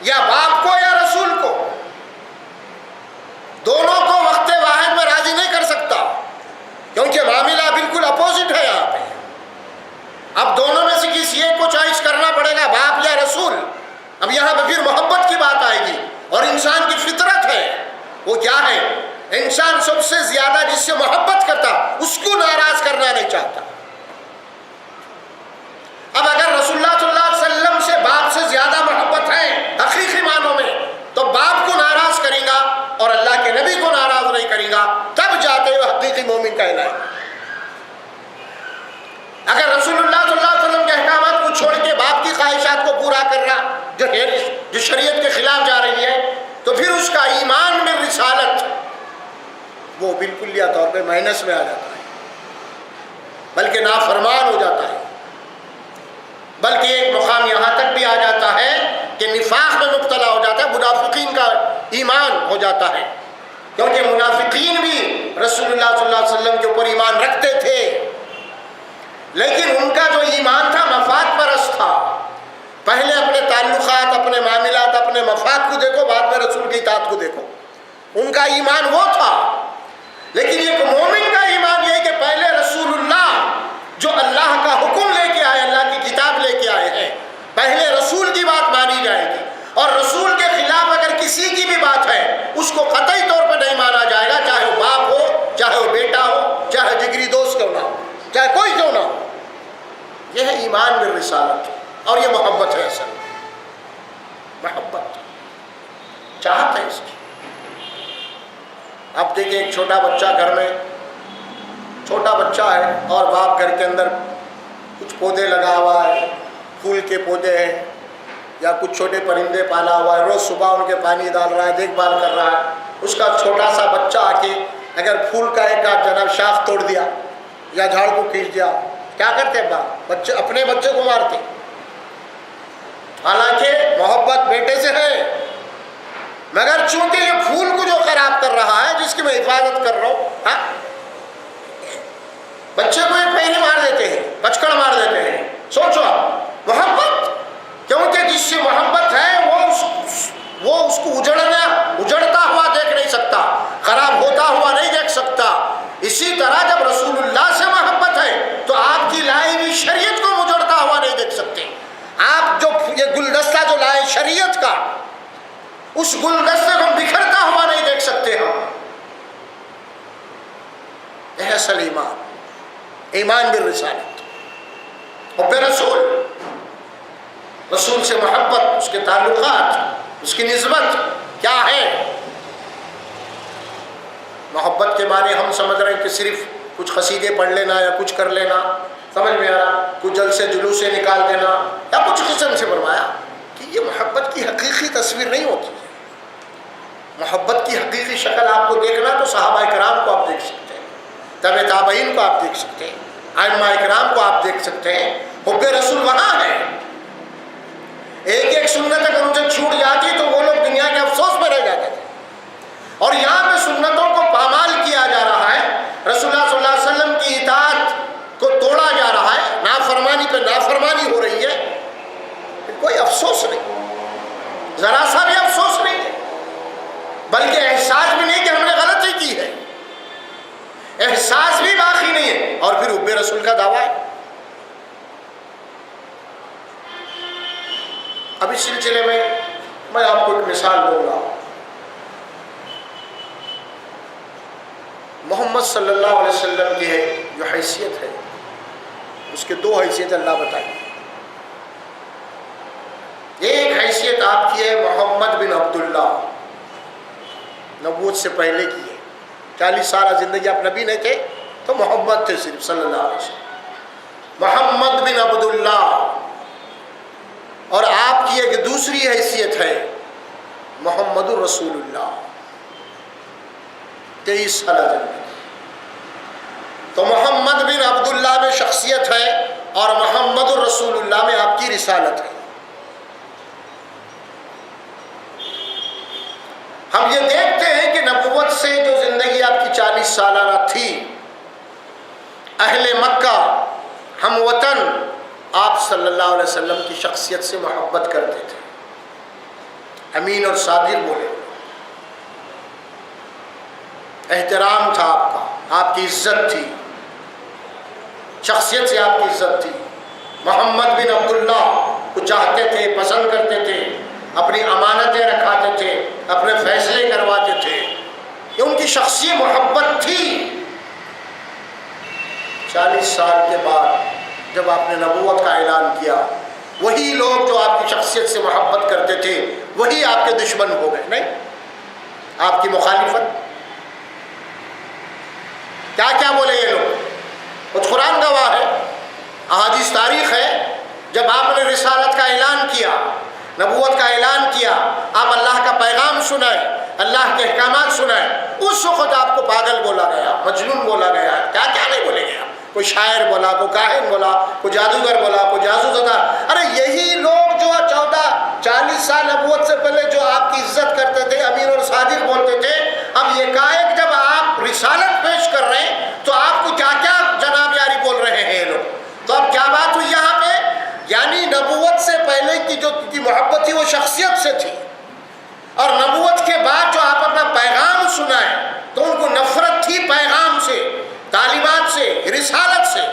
یا باپ کو یا رسول کو، دونوں کو وقت واحد میں راضی نہیں کر سکتا کیونکہ معاملہ بالکل اپوزٹ ہے یہاں پہ۔ اب دونوں میں سے کسی ایک کو چوائس کرنا پڑے گا، باپ یا رسول۔ اب یہاں پہ پھر محبت کی بات آئے گی، اور انسان کی فطرت ہے وہ کیا ہے؟ انسان سب سے زیادہ جس سے محبت کرتا اس کو ناراض کرنا نہیں چاہتا۔ اب اگر رسول اللہ صلی اللہ علیہ وسلم سے باپ سے زیادہ محبت ہے حقیقی معنوں میں تو باپ کو ناراض کرے گا اور اللہ کے نبی کو ناراض نہیں کرے گا، تب جاتے ہوئے حقیقی مومن کہلائے۔ اگر رسول اللہ صلی اللہ علیہ وسلم کے احکامات کو چھوڑ کے باپ کی خواہشات کو پورا کرنا جو شریعت کے خلاف جا رہی ہے تو پھر اس کا ایمان میں رسالت وہ بالکل یا طور پہ مائنس میں آ جاتا ہے، بلکہ نافرمان ہو جاتا ہے، بلکہ ایک مقام یہاں تک بھی آ جاتا ہے کہ نفاق میں مبتلا ہو جاتا ہے، منافقین کا ایمان ہو جاتا ہے، کیونکہ منافقین بھی رسول اللہ صلی اللہ علیہ وسلم کے اوپر ایمان رکھتے تھے، لیکن ان کا جو ایمان تھا مفاد پرست تھا۔ پہلے اپنے تعلقات، اپنے معاملات، اپنے مفاد کو دیکھو، بعد میں رسول کی اطاعت کو دیکھو۔ ان کا ایمان وہ تھا. لیکن ایک مومن کا ایمان یہ ہے کہ پہلے رسول اللہ جو اللہ کا حکم لے کے آئے، اللہ کی کتاب لے کے آئے ہیں، پہلے رسول کی بات مانی جائے گی. اور رسول کے خلاف اگر کسی کی بھی بات ہے اس کو قطعی طور پہ نہیں مانا جائے گا، چاہے وہ باپ ہو، چاہے وہ بیٹا ہو، چاہے جگری دوست کیوں نہ ہو، چاہے کوئی کیوں نہ ہو. یہ ہے ایمان بالرسالت، اور یہ محبت ہے. اصل محبت چاہت ہے اس کی. آپ دیکھیں ایک چھوٹا بچہ گھر میں، چھوٹا بچہ ہے اور باپ گھر کے اندر کچھ پودے لگا ہوا ہے، پھول کے پودے ہیں یا کچھ چھوٹے پرندے پالا ہوا ہے، روز صبح ان کے پانی ڈال رہا ہے، دیکھ بھال کر رہا ہے. اس کا چھوٹا سا بچہ آ کے اگر پھول کا ایک جناب شاخ توڑ دیا یا جھاڑ کو کھینچ دیا، کیا کرتے ہیں باپ؟ بچے اپنے بچے کو مارتے. حالانکہ محبت بیٹے سے ہے، مگر چونکہ یہ پھول کو جو خراب کر رہا ہے، جس کی میں حفاظت کر رہا ہوں، ہاں بچے کو ایک پہلے مار دیتے ہیں، بچکڑ مار دیتے ہیں. سوچو آپ، محبت، کیونکہ جس سے محبت ہے وہ اس کو اجڑتا ہوا دیکھ نہیں سکتا، خراب ہوتا ہوا نہیں دیکھ سکتا. اسی طرح جب رسول اللہ سے محبت ہے تو آپ کی لائی ہوئی شریعت کو اجڑتا ہوا نہیں دیکھ سکتے. آپ جو یہ گلدستہ جو لائے شریعت کا، اس گلدستے کو بکھرتا ہوا نہیں دیکھ سکتے. ہم یہ اصل ایمان، ایمان بالرسالت. حب رسول، رسول سے محبت، اس کے تعلقات، اس کی نسبت کیا ہے. محبت کے معنی ہم سمجھ رہے ہیں کہ صرف کچھ قصیدے پڑھ لینا یا کچھ کر لینا، سمجھ میں آ رہا، کچھ جلسے جلوس سے نکال دینا یا کچھ قسم سے. فرمایا کہ یہ محبت کی حقیقی تصویر نہیں ہوتی ہے. محبت کی حقیقی شکل آپ کو دیکھنا تو صحابہ کرام کو آپ دیکھ سکتے ہیں، تابع تابعین کو آپ دیکھ سکتے ہیں، ائمہ کرام کو آپ دیکھ سکتے ہیں. حب رسول وہاں ہے. ایک ایک سنت اگر ان سے چھوٹ جاتی تو وہ لوگ دنیا کے افسوس میں رہ جاتے تھے. اور یہاں پہ سنتوں کو پامال کیا جا رہا ہے، رسول اللہ صلی اللہ علیہ وسلم کی اطاعت کو توڑا جا رہا ہے، نافرمانی پہ نافرمانی ہو رہی ہے. کوئی افسوس نہیں، ذرا سا بھی افسوس نہیں ہے، بلکہ احساس بھی نہیں کہ ہم نے غلطی کی ہے، احساس بھی باقی نہیں ہے. اور پھر حب رسول کا دعویٰ ہے. اب اس سلسلے میں آپ کو ایک مثال دوں گا. محمد صلی اللہ علیہ وسلم کی ہے جو حیثیت ہے، اس کے دو حیثیت اللہ بتائیں. ایک حیثیت آپ کی ہے محمد بن عبداللہ، نبوت سے پہلے کی ہے. 40 سالہ زندگی آپ نبی نہیں تھے تو محمد تھے صرف صلی اللہ علیہ وسلم. محمد بن عبداللہ. اور آپ کی ایک دوسری حیثیت ہے محمد الرسول اللہ، 23 سالہ زندگی. تو محمد بن عبداللہ میں شخصیت ہے اور محمد الرسول اللہ میں آپ کی رسالت ہے. ہم یہ دیکھتے ہیں کہ نبوت سے جو زندگی آپ کی 40 سالانہ تھی، اہل مکہ ہم وطن آپ صلی اللہ علیہ وسلم کی شخصیت سے محبت کرتے تھے. امین اور صادق بولے، احترام تھا آپ کا، آپ کی عزت تھی، شخصیت سے آپ کی عزت تھی. محمد بن عبداللہ کو چاہتے تھے، پسند کرتے تھے، اپنی امانتیں رکھاتے تھے، اپنے فیصلے کرواتے تھے. یہ ان کی شخصی محبت تھی. 40 سال کے بعد جب آپ نے نبوت کا اعلان کیا، وہی لوگ جو آپ کی شخصیت سے محبت کرتے تھے وہی آپ کے دشمن ہو گئے. نہیں، آپ کی مخالفت. کیا کیا بولے یہ لوگ؟ خود قرآن گواہ ہے، احادیث تاریخ ہے. جب آپ نے رسالت کا اعلان کیا، نبوت کا اعلان کیا، آپ اللہ کا پیغام سنائے، اللہ کے احکامات سنائے، اس وقت آپ کو پاگل بولا گیا، مجنون بولا گیا. کیا کیا نہیں بولے گیا؟ کوئی شاعر بولا، کوئی کاہن بولا، کوئی جادوگر بولا، کوئی جادو زدہ. ارے یہی لوگ جو 40 سال نبوت سے پہلے جو آپ کی عزت کرتے تھے، امین اور صادق بولتے تھے، اب یکایک جب آپ رسالت پیش کر رہے ہیں تو آپ کو کیا کیا جناب یاری بول رہے ہیں یہ لوگ. تو اب کیا بات ہوئی یہاں پہ؟ یعنی نبوت سے پہلے کی جو محبت تھی وہ شخصیت سے تھی، اور نبوت کے بعد جو آپ اپنا پیغام سنائے تو ان کو نفرت تھی پیغام سے، تعلیمات سے، رسالت سے،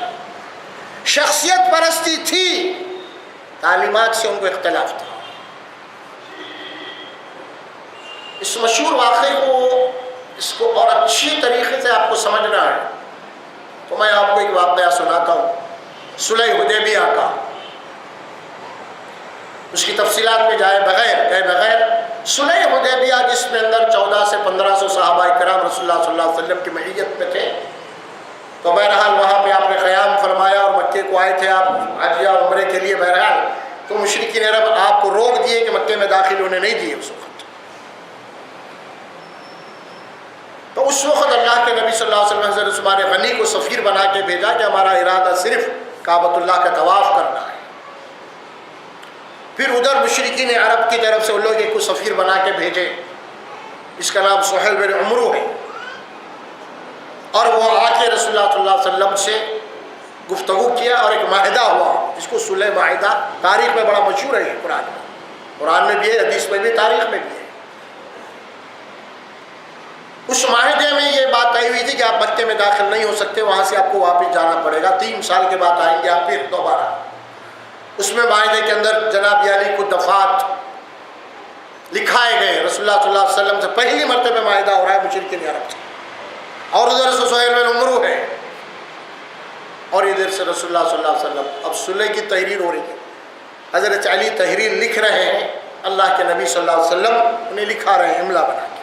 شخصیت پرستی تھی، تعلیمات سے ان کو اختلاف تھا۔ اس مشہور واقعے کو، اس کو اور اچھی طریقے سے آپ کو سمجھنا ہے تو میں آپ کو ایک واقعہ سناتا ہوں صلح حدیبیہ کا۔ اس کی تفصیلات میں گئے بغیر صلح حدیبیہ جس میں اندر 1400 سے 1500 صحابہ کرام رسول اللہ صلی اللہ علیہ وسلم کی معیت میں تھے، تو بہرحال وہاں پہ آپ نے قیام فرمایا اور مکے کو آئے تھے آپ حج یا عمرے کے لیے۔ بہرحال تو مشرکین عرب آپ کو روک دیے کہ مکے میں داخل ہونے نہیں دیے اس وقت۔ تو اس وقت اللہ کے نبی صلی اللہ علیہ وسلم حضرت عثمان غنی کو سفیر بنا کے بھیجا کہ ہمارا ارادہ صرف کعبۃ اللہ کا طواف کرنا ہے۔ پھر ادھر مشرکین عرب کی طرف سے ان لوگ ایک کو سفیر بنا کے بھیجے، اس کا نام سہیل بن عمرو ہے، اور وہ آ کے رسول اللہ صلی اللہ علیہ وسلم سے گفتگو کیا اور ایک معاہدہ ہوا جس کو صلح معاہدہ، تاریخ میں بڑا مشہور ہے، قرآن میں بھی ہے، حدیث میں بھی، تاریخ میں بھی ہے۔ اس معاہدے میں یہ بات طے ہوئی تھی کہ آپ مکے میں داخل نہیں ہو سکتے، وہاں سے آپ کو واپس جانا پڑے گا، 3 سال کے بعد آئیں گے آپ پھر دوبارہ۔ اس میں معاہدے کے اندر جناب علی کو دفعات لکھائے گئے، رسول اللہ صلی اللہ علیہ وسلم سے پہلی مرتبہ معاہدہ ہو رہا ہے مشرکین عرب سے، اور ادھر سے سہیل بن عمرو ہے اور ادھر سے رسول اللہ صلی اللہ علیہ وسلم۔ اب صلح کی تحریر ہو رہی ہے، حضرت علی تحریر لکھ رہے ہیں، اللہ کے نبی صلی اللہ علیہ وسلم انہیں لکھا رہے ہیں املا بنا کے۔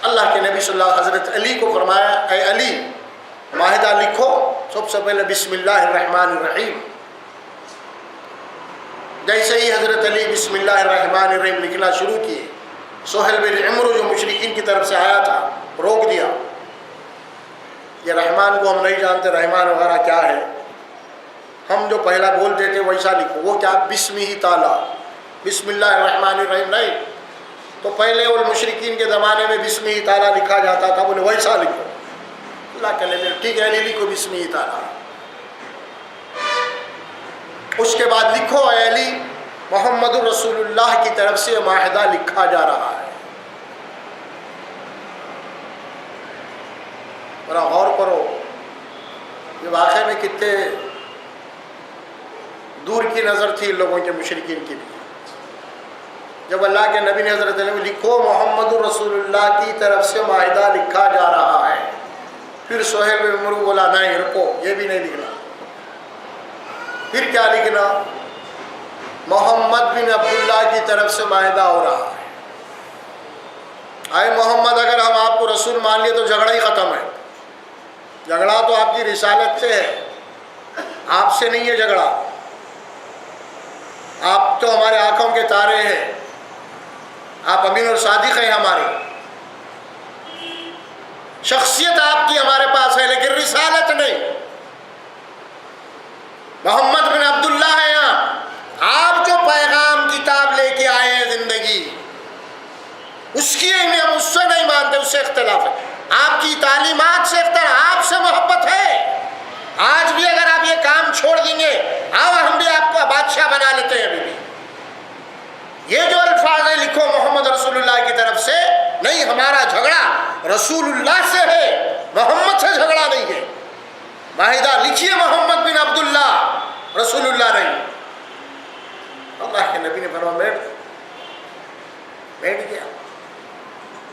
اللہ کے نبی صلی اللہ علیہ وسلم حضرت علی کو فرمایا، اے علی معاہدہ لکھو، سب سے پہلے بسم اللہ الرحمن الرحیم۔ جیسے ہی حضرت علی بسم اللہ الرحمن الرحیم لکھنا شروع کیے، سہیل بن عمرو جو مشرکین کی طرف سے آیا تھا روک دیا، یہ رحمان کو ہم نہیں جانتے، رحمان وغیرہ کیا ہے، ہم جو پہلا بولتے تھے ویسا لکھو۔ وہ کیا بسم ہی تعالیٰ، بسم اللہ الرحمن الرحیم نہیں، تو پہلے وہ مشرکین کے زمانے میں بسم ہی تعالیٰ لکھا جاتا تھا، بولے ویسا لکھو۔ اللہ کے نبی ٹھیک ہے علی لکھو بسم ہی تعالیٰ۔ اس کے بعد لکھو اے علی محمد رسول اللہ کی طرف سے معاہدہ لکھا جا رہا ہے۔ ذرا غور کرو، یہ واقعے میں کتنے دور کی نظر تھی ان لوگوں کے، مشرکین کی بھی۔ جب اللہ کے نبی نے حضرت علی لکھو محمد رسول اللہ کی طرف سے معاہدہ لکھا جا رہا ہے، پھر سہیل بن عمرو بولا نہیں رکو، یہ بھی نہیں لکھنا، پھر کیا لکھنا، محمد بن عبداللہ کی طرف سے معاہدہ ہو رہا ہے۔ اے محمد اگر ہم آپ کو رسول مان لیے تو جھگڑا ہی ختم ہے، جھگڑا تو آپ کی رسالت سے ہے، آپ سے نہیں ہے جھگڑا، آپ تو ہمارے آنکھوں کے تارے ہیں، آپ امین اور صادق ہیں، ہماری شخصیت آپ کی ہمارے پاس ہے لیکن رسالت نہیں۔ محمد بن عبداللہ ہے آپ جو پیغام کتاب لے کے آئے ہیں زندگی، اس کی ہم اس سے نہیں مانتے، اس سے اختلاف ہے، آپ کی تعلیمات سے اختلاف، آپ سے محبت ہے۔ آج بھی اگر آپ یہ کام چھوڑ دیں گے، آؤ ہم بھی آپ کو بادشاہ بنا لیتے ہیں۔ ابھی بھی یہ جو الفاظ ہیں لکھو محمد رسول اللہ کی طرف سے، نہیں ہمارا جھگڑا رسول اللہ سے ہے، محمد سے جھگڑا نہیں ہے۔ معاہدہ لکھیے محمد بن عبداللہ، رسول اللہ نہیں۔ اللہ کے نبی نے فرمایا بیٹھ گیا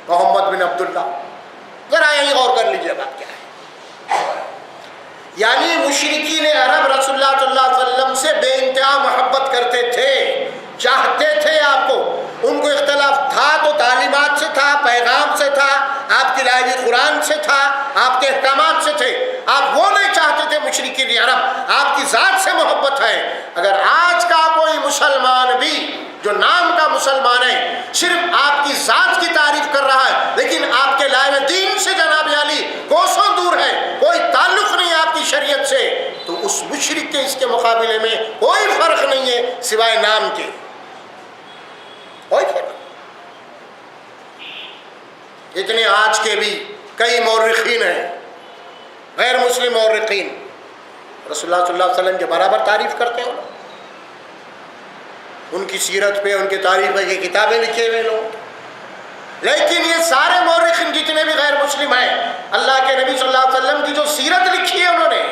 محمد بن عبداللہ۔ ذرا یہی غور کر لیجیے بات کیا ہے، یعنی مشرکین عرب رسول اللہ صلی اللہ علیہ وسلم سے بے انتہا محبت کرتے تھے، چاہتے تھے آپ کو، ان کو اختلاف تھا تو تعلیمات سے تھا، پیغام سے تھا، آپ کی لائحہ قرآن سے تھا، آپ کے احکامات سے تھے، آپ وہ نہیں چاہتے تھے مشرکین عرب، آپ کی ذات سے محبت ہے۔ اگر آج کا کوئی مسلمان بھی جو نام کا مسلمان ہے صرف آپ کی ذات کی تعریف کر رہا ہے لیکن آپ کے لائحہ دین سے جناب علی کوسوں دور ہے، کوئی تعلق نہیں آپ کی شریعت سے، تو اس مشرک کے اس کے مقابلے میں کوئی فرق نہیں ہے سوائے نام کے، کوئی فرق۔ اتنے آج کے بھی کئی مورخین ہیں، غیر مسلم مورخین، رسول اللہ صلی اللہ علیہ وسلم کے برابر تعریف کرتے ہو، ان کی سیرت پہ، ان کی تاریخ پہ کی کتابیں لکھے ہوئے لوگ، لیکن یہ سارے مورخین جتنے بھی غیر مسلم ہیں، اللہ کے نبی صلی اللہ علیہ وسلم کی جو سیرت لکھی ہے انہوں نے،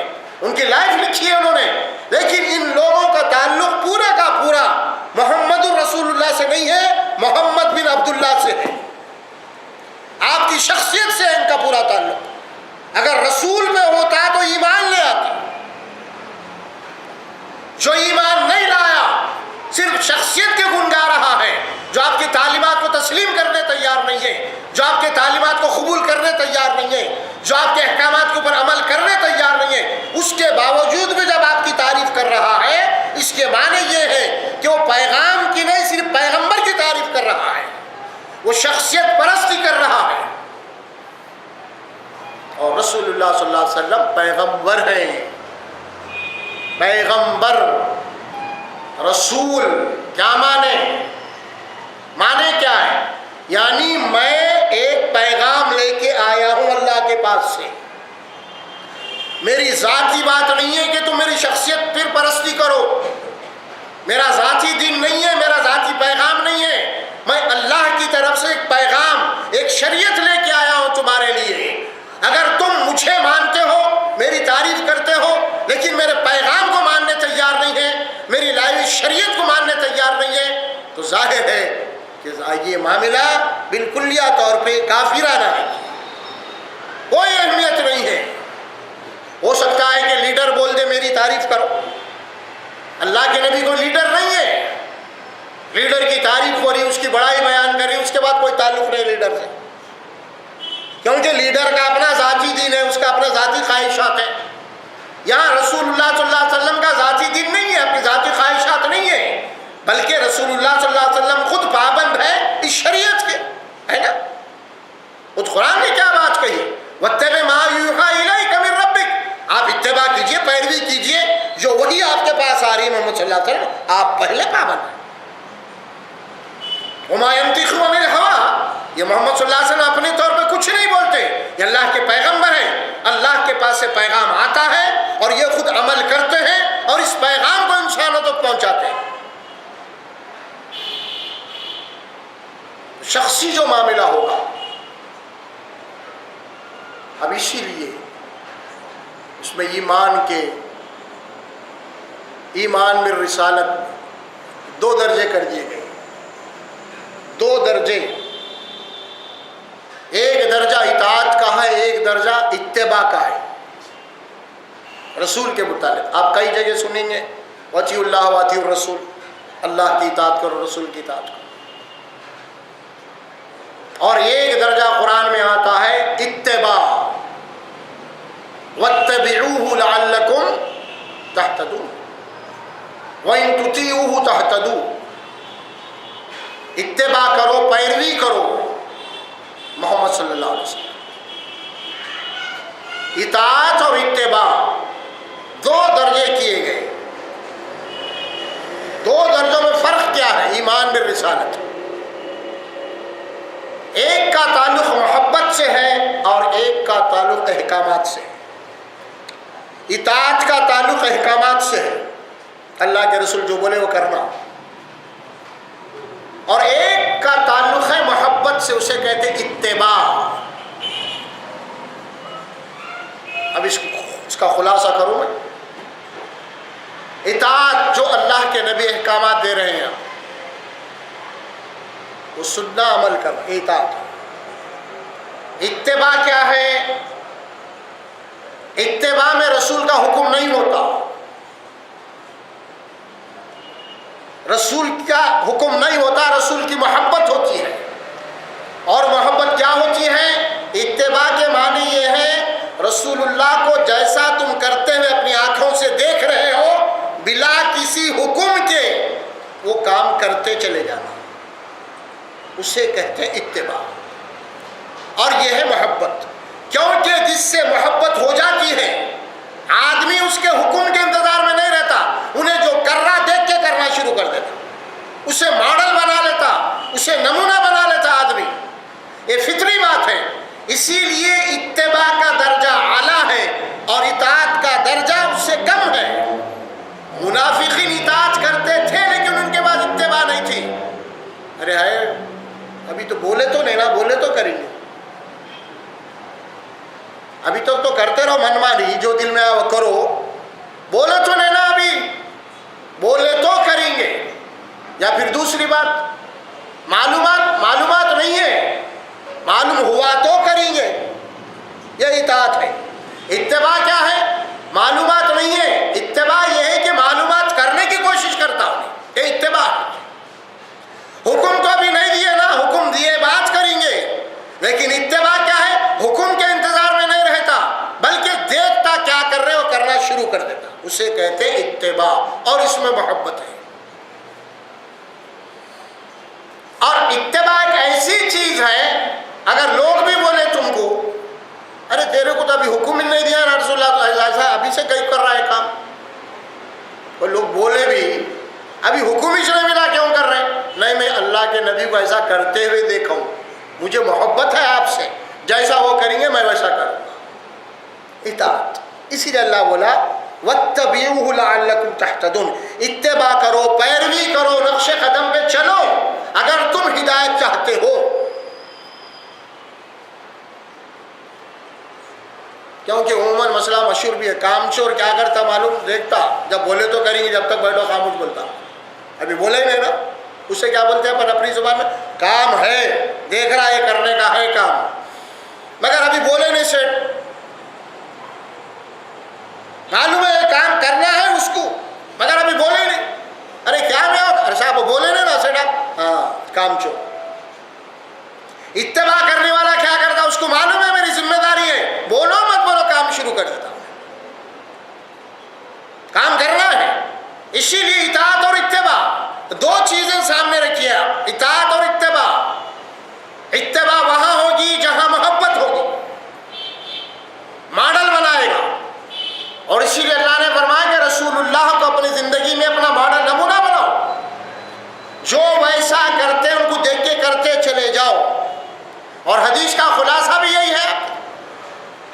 ان کی لائف لکھی ہے انہوں نے، لیکن ان لوگوں کا تعلق پورا کا پورا محمد الرسول اللہ سے نہیں ہے، محمد بن عبداللہ سے ہے۔ آپ کی شخصیت سے ہے ان کا پورا تعلق۔ اگر رسول میں ہوتا تو ایمان لے آتے، جو ایمان نہیں لایا صرف شخصیت کے گن گا رہا ہے، جو آپ کی تعلیمات کو تسلیم کرنے تیار نہیں ہے، جو آپ کے تعلیمات کو قبول کرنے تیار نہیں ہے، جو آپ کے احکامات کے اوپر عمل کرنے تیار نہیں ہے، اس کے باوجود بھی جب آپ کی تعریف کر رہا ہے، اس کے معنی یہ ہے کہ وہ پیغام کی نہیں صرف پیغمبر کی تعریف کر رہا ہے، وہ شخصیت پرستی کر رہا ہے۔ اور رسول اللہ صلی اللہ علیہ وسلم پیغمبر ہیں، پیغمبر رسول کیا معنی کیا ہے؟ یعنی میں ایک پیغام لے کے آیا ہوں اللہ کے پاس سے، میری ذاتی بات نہیں ہے کہ تم میری شخصیت پھر پرستی کرو، میرا ذاتی دین نہیں ہے، میرا ذاتی پیغام نہیں ہے، میں اللہ کی طرف سے ایک پیغام، ایک شریعت لے کے آیا ہوں تمہارے لیے۔ اگر تم مجھے مانتے ہو، میری تعریف کرتے ہو، لیکن میرے پیغام کو ماننے تیار نہیں ہے، میری لائی ہوئی شریعت کو ماننے تیار نہیں ہے، تو ظاہر ہے کہ یہ معاملہ بالکلیہ طور پہ کافرانہ ہے، کوئی اہمیت نہیں ہے۔ ہو سکتا ہے کہ لیڈر بول دے میری تعریف کرو، اللہ کے نبی کو لیڈر نہیں ہے، لیڈر کی تعریف ہو رہی، اس کی بڑائی بیان کر رہی، اس کے بعد کوئی تعلق نہیں لیڈر سے، کیونکہ لیڈر کا اپنا ذاتی دین ہے، اس کا اپنا ذاتی خواہشات ہے۔ یہاں رسول اللہ صلی اللہ علیہ وسلم کا ذاتی دین نہیں ہے، اپنی ذاتی خواہشات نہیں ہے، بلکہ رسول اللہ صلی اللہ علیہ وسلم خود پابند ہے اس شریعت کے، ہے نا؟ خود قرآن نے کیا بات کہی؟ وَاتَّبِعْ مَا يُوحَىٰ إِلَيْكَ مِن رَبِّكَ، آپ اتباع کیجئے، پیروی کیجئے، جو وہی آپ کے پاس آ رہی ہے محمد صلی اللہ علیہ وسلم، آپ پہلے پابند ہیں۔ وَمَا يَنطِقُ عَنِ الْهَوَىٰ، یہ محمد صلی اللہ علیہ وسلم اپنے طور پہ کچھ نہیں بولتے، یہ اللہ کے پیغمبر ہیں، اللہ کے پاس سے پیغام آتا ہے اور یہ خود عمل کرتے ہیں اور اس پیغام کو انسانوں تک پہنچاتے ہیں۔ شخصی جو معاملہ ہوگا، اب اسی لیے اس میں ایمان میں رسالت دو درجے کر دیے گئے، دو درجے، ایک درجہ اطاعت کا ہے، ایک درجہ اتباع کا ہے رسول کے متعلق۔ آپ کئی جگہ سنیں گے وَأَطِیعُوا اللَّهَ وَأَطِیعُوا الرَّسُولَ، اللہ کی اطاعت کرو، رسول کی اطاعت کرو۔ اور ایک درجہ قرآن میں آتا ہے اتباع، وَاتَّبِعُوهُ لَعَلَّكُمْ تَهْتَدُونَ وَإِن تُطِیعُوهُ تَهْتَدُوا، اتباع کرو، پیروی کرو محمد صلی اللہ علیہ وسلم۔ اطاعت اور اتباع دو درجے کیے گئے، دو درجوں میں فرق کیا ہے ایمان بالرسالت؟ ایک کا تعلق محبت سے ہے اور ایک کا تعلق احکامات سے۔ اطاعت کا تعلق احکامات سے ہے، اللہ کے رسول جو بولے وہ کرنا، اور ایک کا تعلق ہے محبت سے، اسے کہتے ہیں اتباع۔ اب اس کا خلاصہ کروں میں، اطاعت جو اللہ کے نبی احکامات دے رہے ہیں وہ سننا، عمل کرنا، اطاعت۔ اتباع کیا ہے؟ اتباع میں رسول کا حکم نہیں ہوتا، رسول کا حکم نہیں ہوتا، رسول کی محبت ہوتی ہے۔ اور محبت کیا ہوتی ہے؟ اتباع کے معنی یہ ہے رسول اللہ کو جیسا تم کرتے ہوئے اپنی آنکھوں سے دیکھ رہے ہو، بلا کسی حکم کے وہ کام کرتے چلے جانا، اسے کہتے ہیں اتباع۔ اور یہ ہے محبت، کیونکہ جس سے محبت ہو جاتی ہے آدمی اس کے حکم کے انتظار میں نہیں رہتا، انہیں جو کر رہا دیکھ کے کرنا شروع کر دیتا، اسے ماڈل بنا لیتا، اسے نمونہ بنا لیتا آدمی، یہ فطری بات ہے۔ اسی لیے اتباع کا درجہ اعلیٰ ہے اور اطاعت کا درجہ اس سے کم ہے۔ منافقین اطاعت کرتے تھے لیکن ان کے پاس اتباع نہیں تھی۔ ارے ہے ابھی ابھی تو بولے تو نہیں نا، بولے تو کریں گے، ابھی تک تو کرتے رہو من مانی جو دل میں آئے وہ کرو، بولے تو نہیں نا، ابھی بولے تو کریں گے۔ یا پھر دوسری بات، معلومات نہیں ہے، معلوم ہوا تو کریں گے، یہ اطاعت ہے۔ اتباع کیا ہے؟ معلومات نہیں ہے، اتباع یہ ہے کہ معلومات کرنے کی کوشش کرتا ہوں، یہ اتباع ہے۔ حکم تو ابھی نہیں دیے نا، حکم دیے بات کریں گے، لیکن اتباع کیا ہے؟ حکم کے انتظار میں نہیں رہتا، بلکہ دیکھتا کیا کر رہے ہو کرنا شروع کر دیتا، اسے کہتے اتباع، اور اس میں محبت ہے۔ اور اتباع ایک ایسی چیز ہے، اگر لوگ بھی بولے تم کو ارے تیرے کو تو ابھی حکم ہی نہیں دیا نا رسول اللہ، ایسا ابھی سے کہیں کر رہا ہے کام، اور لوگ بولے بھی ابھی حکم ہی نہیں ملا کیوں کر رہے ہیں؟ نہیں، میں اللہ کے نبی کو ایسا کرتے ہوئے دیکھا ہوں، مجھے محبت ہے آپ سے، جیسا وہ کریں گے میں ویسا کروں گا، اطاعت۔ اسی لیے اللہ بولا وَاتَّبِعُوهُ لَعَلَّكُمْ تَهْتَدُونَ، اتباع کرو، پیروی کرو، نقش قدم پہ چلو اگر تم ہدایت چاہتے ہو۔ کیونکہ عموماً مسئلہ مشہور بھی ہے، کام چور کیا کرتا معلوم؟ دیکھتا جب بولے تو کریں گے، جب تک بیٹھو خاموش بولتا، ابھی بولے ہی نہیں نا، اسے کیا بولتے ہیں پر اپنی زبان میں؟ کام ہے، دیکھ رہا ہے کرنے کا ہے کام، مگر ابھی بولے نہیں، سیٹ معلوم ہے یہ کام کرنا ہے اس کو، مگر ابھی بولے نہیں، ارے کیا میں ارے صاحب بولے نہیں نا سیٹ، ہاں کام چور۔ اتباع کرنے والا کیا کرتا؟ اس کو معلوم ہے میری ذمہ داری ہے، بولو مت بولو، کام شروع کر دیتا ہوں، کام کرنا ہے۔ اسی لیے اطاعت اور اتباع دو چیزیں سامنے رکھیے آپ، اطاعت اور اتباع۔ اتباع وہاں ہوگی جہاں محبت ہوگی، ماڈل بنائے گا، اور اسی لیے اللہ نے فرمایا کہ رسول اللہ کو اپنی زندگی میں اپنا ماڈل نمونہ بناؤ، جو ویسا کرتے ان کو دیکھ کے کرتے چلے جاؤ۔ اور حدیث کا خلاصہ بھی یہی ہے۔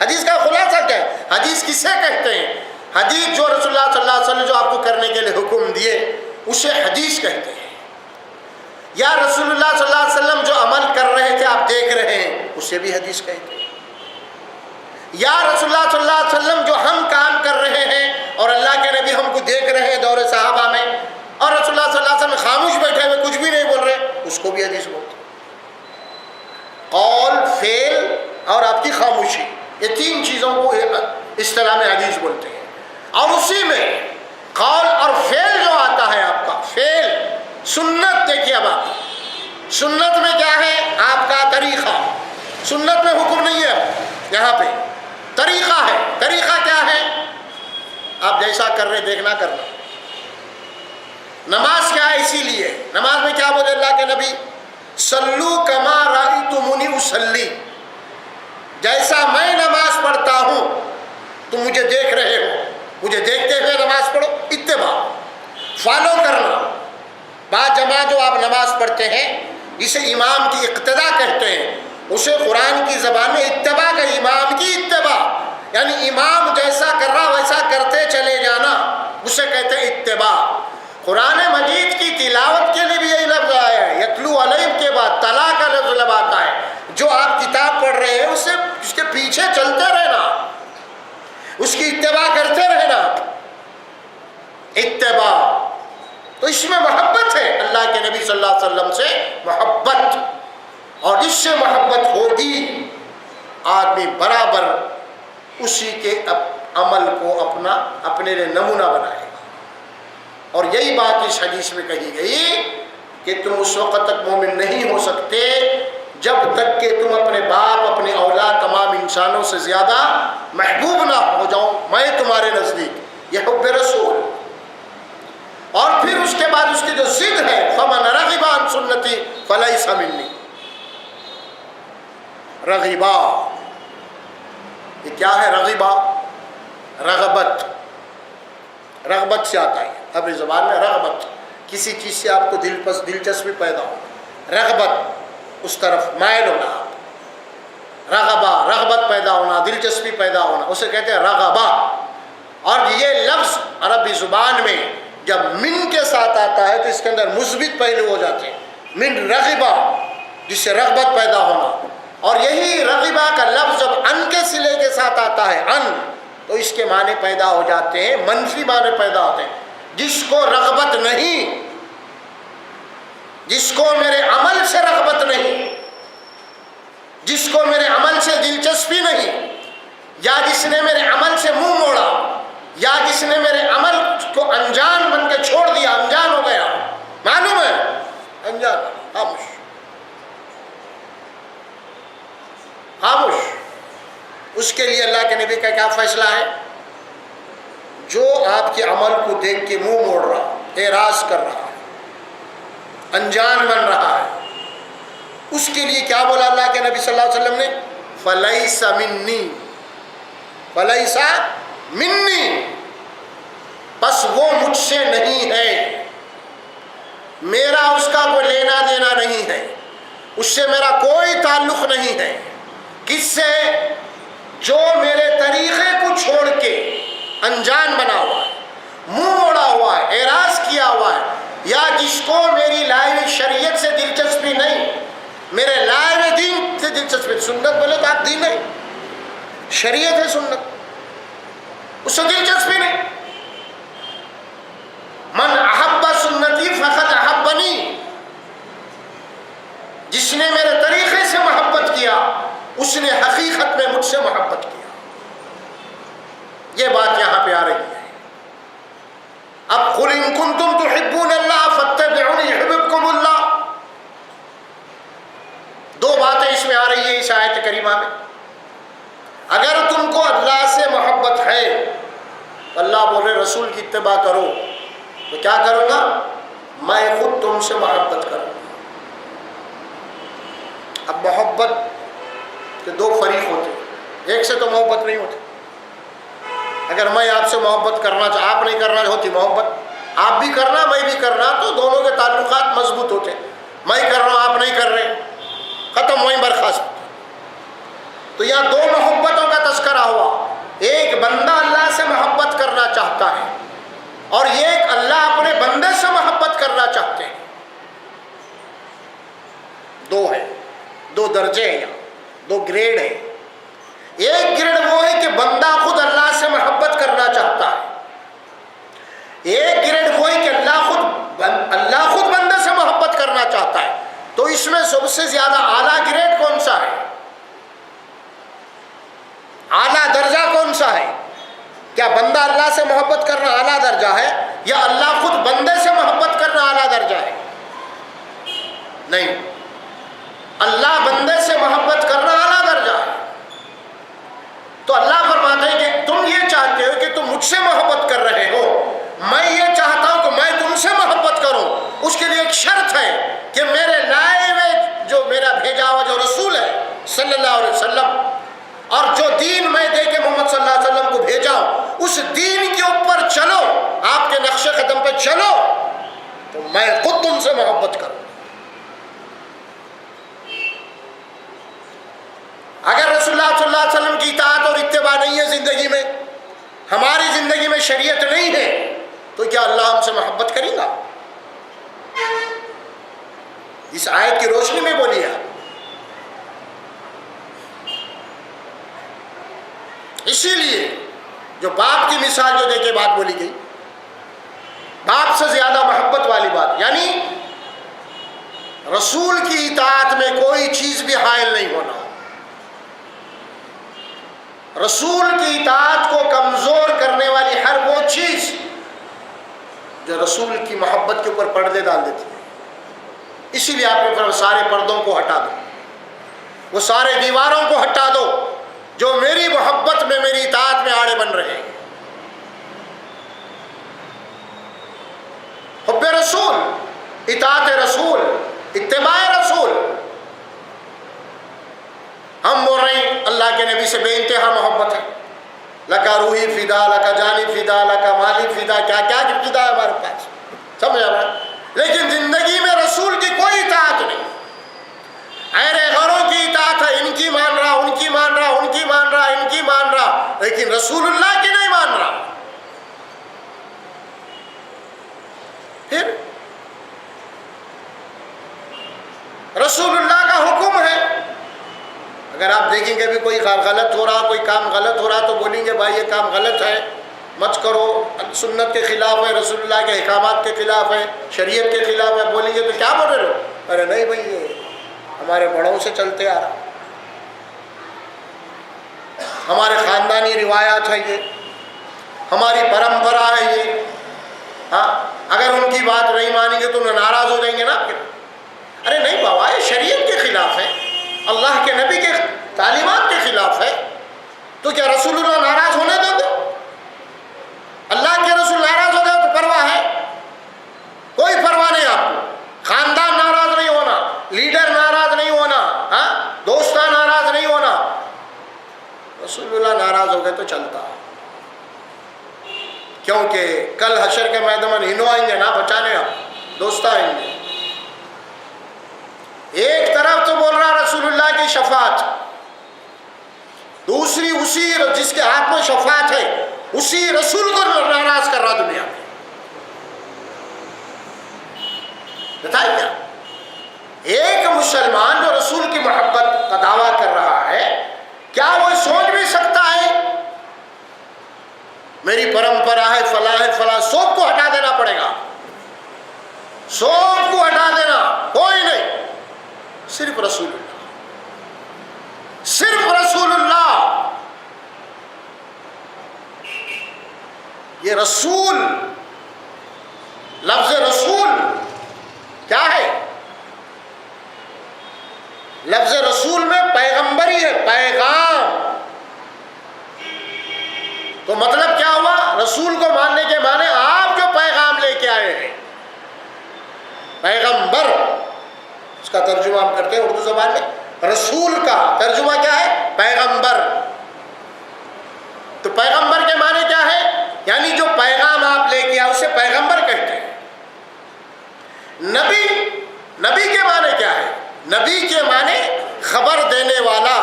حدیث کا خلاصہ کیا ہے؟ حدیث کسے کہتے ہیں؟ حدیث جو رسول اللہ صلی اللہ علیہ وسلم جو آپ کو کرنے کے لیے حکم دیے اسے حدیث کہتے ہیں، یا رسول اللہ صلی اللہ علیہ وسلم جو عمل کر رہے تھے آپ دیکھ رہے ہیں اسے بھی حدیث کہتے ہیں، یا رسول اللہ صلی اللہ علیہ وسلم جو ہم کام کر رہے ہیں اور اللہ کے نبی ہم کو دیکھ رہے ہیں دور صحابہ میں، اور رسول اللہ صلی اللہ علیہ وسلم خاموش بیٹھے ہوئے کچھ بھی نہیں بول رہے، اس کو بھی حدیث بولتے ہیں۔ قول، فعل اور آپ کی خاموشی، یہ تین چیزوں کو اصطلاح میں حدیث بولتے ہیں۔ اور اسی میں قول اور فعل جو آتا ہے آپ کا فعل، سنت دیکھیے اب آپ، سنت میں کیا ہے؟ آپ کا طریقہ، سنت میں حکم نہیں ہے، یہاں پہ طریقہ ہے۔ طریقہ کیا ہے؟ آپ جیسا کر رہے دیکھنا کرنا۔ نماز کیا ہے؟ اسی لیے نماز میں کیا بولے اللہ کے نبی؟ صلو کما رأیتمونی اصلی، جیسا میں نماز پڑھتا ہوں تم مجھے دیکھ رہے ہو، مجھے دیکھتے ہوئے نماز پڑھو۔ اتباع، فالو کرنا۔ بعض جماعت جو آپ نماز پڑھتے ہیں اسے امام کی اقتداء کہتے ہیں، اسے قرآن کی زبان میں اتباع کا، امام کی اتباع، یعنی امام جیسا کر رہا ویسا کرتے چلے جانا، اسے کہتے ہیں اتباع۔ قرآن مجید کی تلاوت کے لیے بھی یہی لفظ آیا ہے، یتلو علیہم کے بعد تلا کا لفظ آتا ہے، جو آپ کتاب پڑھ رہے ہیں اسے اس کے پیچھے چلتے رہنا، اس کی اتباع کرتے رہنا، اتباع۔ تو اس میں محبت ہے، اللہ کے نبی صلی اللہ علیہ وسلم سے محبت، اور اس سے محبت ہوگی آدمی برابر اسی کے عمل کو اپنے لیے نمونہ بنائے گا۔ اور یہی بات اس حدیث میں کہی گئی کہ تم اس وقت تک مومن نہیں ہو سکتے جب تک کہ تم اپنے باپ، اپنے اولاد، تمام انسانوں سے زیادہ محبوب نہ ہو جاؤ میں تمہارے نزدیک، یہ حب رسول۔ اور پھر اس کے بعد اس کی جو ضد ہے فمن رغب عن سنتی فلیس منی، رغبا، یہ کیا ہے؟ رغبا، رغبت، رغبت سے آتا ہے عربی زبان میں، رغبت، کسی چیز سے آپ کو دلچسپی پیدا ہو، رغبت، اس طرف مائل ہونا، رغبہ، رغبت پیدا ہونا، دلچسپی پیدا ہونا، اسے کہتے ہیں رغبہ۔ اور یہ لفظ عربی زبان میں جب من کے ساتھ آتا ہے تو اس کے اندر مثبت پہلو ہو جاتے ہیں، من رغبہ، جس سے رغبت پیدا ہونا. اور یہی رغبہ کا لفظ جب ان کے صلے کے ساتھ آتا ہے ان، تو اس کے معنی پیدا ہو جاتے ہیں، منفی معنی پیدا ہوتے ہیں. جس کو رغبت نہیں، جس کو میرے عمل سے رغبت نہیں، جس کو میرے عمل سے دلچسپی نہیں، یا جس نے میرے عمل سے منہ موڑا، یا جس نے میرے عمل کو انجان بن کے چھوڑ دیا، انجان ہو گیا. معلوم ہے انجان، خاموش خاموش. اس کے لیے اللہ کے نبی کا کیا فیصلہ ہے؟ جو آپ کے عمل کو دیکھ کے منہ موڑ رہا، اعراض کر رہا ہے، انجان بن رہا ہے، اس کے لیے کیا بولا اللہ کے نبی صلی اللہ علیہ وسلم نے؟ فلیس منی، فلیس منی، بس وہ مجھ سے نہیں ہے، میرا اس کا کوئی لینا دینا نہیں ہے، اس سے میرا کوئی تعلق نہیں ہے. کس سے؟ جو میرے طریقے کو چھوڑ کے انجان بنا ہوا ہے، منہ موڑا ہوا ہے، اعراض کیا ہوا ہے، یا جس کو میری لائے ہوئی شریعت سے دلچسپی نہیں، میرے لائے ہوئے دین سے دلچسپی. سنت بولے تو آپ دین ہے، شریعت ہے سنت، اس سے دلچسپی نہیں. من احب سنتی فقد احبنی، جس نے میرے طریقے سے محبت کیا اس نے حقیقت میں مجھ سے محبت کیا. یہ بات یہاں پہ آ رہی ہے. اب قل ان کنتم تحبون اللہ فاتبعونی یحببکم اللہ. دو باتیں اس میں آ رہی ہیں اس آیت کریمہ میں. اگر تم کو اللہ سے محبت ہے تو اللہ بول رہے رسول کی اتباع کرو، تو کیا کروں گا؟ میں خود تم سے محبت کروں گا. اب محبت کے دو فریق ہوتے ہیں، ایک سے تو محبت نہیں ہوتی. اگر میں آپ سے محبت کرنا آپ نہیں کرنا ہوتی محبت، آپ بھی کرنا میں بھی کرنا، تو دونوں کے تعلقات مضبوط ہوتے. میں کر رہا ہوں آپ نہیں کر رہے، ختم وہیں برخاست. تو یہاں دو محبتوں کا تذکرہ ہوا. ایک بندہ اللہ سے محبت کرنا چاہتا ہے، اور ایک اللہ اپنے بندے سے محبت کرنا چاہتے ہیں. دو ہے، دو درجے ہیں، دو گریڈ ہیں. ایک گریڈ وہ ہے کہ بندہ خود اللہ سے محبت کرنا چاہتا ہے. ایک گریڈ وہ ہے کہ اللہ خود بندے سے محبت کرنا چاہتا ہے. تو اس میں سب سے زیادہ اعلیٰ گریڈ کون سا ہے؟ اعلیٰ درجہ کون سا ہے؟ کیا بندہ اللہ سے محبت کرنا اعلیٰ درجہ ہے، یا اللہ خود بندے سے محبت کرنا اعلیٰ درجہ ہے؟ نہیں، اللہ بندے سے محبت کرنا اعلیٰ درجہ ہے. تو اللہ فرماتے ہیں کہ تم یہ چاہتے ہو کہ تم مجھ سے محبت کر رہے ہو، میں یہ چاہتا ہوں کہ میں تم سے محبت کروں. اس کے لیے ایک شرط ہے کہ میرے لائے ہوئے جو میرا بھیجا ہوا جو رسول ہے صلی اللہ علیہ وسلم، اور جو دین میں دے کے محمد صلی اللہ علیہ وسلم کو بھیجا ہوں، اس دین کے اوپر چلو، آپ کے نقش قدم پہ چلو، تو میں خود تم سے محبت کروں. اگر رسول اللہ صلی اللہ علیہ وسلم کی اطاعت اور اتباع نہیں ہے زندگی میں، ہماری زندگی میں شریعت نہیں ہے، تو کیا اللہ ہم سے محبت کرے گا؟ اس آیت کی روشنی میں بولیے آپ. اسی لیے جو باپ کی مثال جو دے کے بات بولی گئی، باپ سے زیادہ محبت والی بات، یعنی رسول کی اطاعت میں کوئی چیز بھی حائل نہیں ہونا. رسول کی اطاعت کو کمزور کرنے والی ہر وہ چیز جو رسول کی محبت کے اوپر پردے ڈال دیتی ہے. اسی لیے آپ نے سارے پردوں کو ہٹا دو، وہ سارے دیواروں کو ہٹا دو جو میری محبت میں میری اطاعت میں آڑے بن رہے ہیں. حب رسول، اطاعت رسول، اتباع رسول. ہم بول رہے ہیں اللہ کے نبی سے بے انتہا محبت ہے، لکا روحی فدا، لکا جانی فدا، لکا مالی فدا، کیا کیا فدا ہے ہمارے پاس، سمجھ آ رہا ہے. لیکن زندگی میں رسول کی کوئی اطاعت نہیں. اہل غیروں کی اطاعت ہے، ان کی مان رہا، ان کی مان رہا، ان کی مان رہا، ان کی مان رہا، لیکن رسول اللہ کی نہیں مان رہا. پھر رسول اللہ کا اگر آپ دیکھیں گے بھی کوئی غلط ہو رہا، کوئی کام غلط ہو رہا تو بولیں گے بھائی یہ کام غلط ہے، مت کرو، سنت کے خلاف ہے، رسول اللہ کے احکامات کے خلاف ہے، شریعت کے خلاف ہے، بولیں گے تو کیا بول رہے لوگ؟ ارے نہیں بھائی یہ ہمارے بڑوں سے چلتے آ رہا، ہمارے خاندانی روایات ہے، یہ ہماری پرمپرا ہے یہ. ہاں اگر ان کی بات نہیں مانیں گے تو ناراض ہو جائیں گے نا آپ کے. ارے نہیں بابا یہ شریعت کے خلاف ہے، اللہ کے نبی کے تعلیمات کے خلاف ہے، تو کیا رسول اللہ ناراض ہونے دو گے؟ اللہ کے رسول ناراض ہو گئے تو پرواہ ہے؟ کوئی پرواہ نہیں آپ کو. خاندان ناراض نہیں ہونا، لیڈر ناراض نہیں ہونا، ہاں دوستان ناراض نہیں ہونا، رسول اللہ ناراض ہو گئے تو چلتا. کیونکہ کل حشر کے میدان میں ہنو آئیں گے نا بچانے، آپ دوست آئیں گے. ایک طرف تو بول رہا رسول اللہ کی شفاعت، دوسری اسی جس کے ہاتھ میں شفاعت ہے اسی رسول کو ناراض کر رہا دنیا میں. بتائیے ایک مسلمان جو رسول کی محبت کا دعویٰ کر رہا ہے، کیا وہ سوچ بھی سکتا ہے میری پرمپرا ہے فلاں ہے فلاں، سب کو ہٹا دینا پڑے گا، سب کو ہٹا دینا، کوئی نہیں، صرف رسول اللہ، صرف رسول اللہ. یہ رسول، لفظ رسول کیا ہے؟ لفظ رسول میں پیغمبری ہے، پیغام. تو مطلب کیا ہوا؟ رسول کو ماننے کے معنی آپ جو پیغام لے کے آئے ہیں، پیغمبر، اس کا ترجمہ ہم کرتے ہیں اردو زبان میں، رسول کا ترجمہ کیا ہے؟ پیغمبر. تو پیغمبر کے معنی کیا ہے؟ یعنی جو پیغام آپ لے کے آئے اسے پیغمبر کہتے ہیں. نبی، نبی کے معنی کیا ہے؟ نبی کے معنی خبر دینے والا.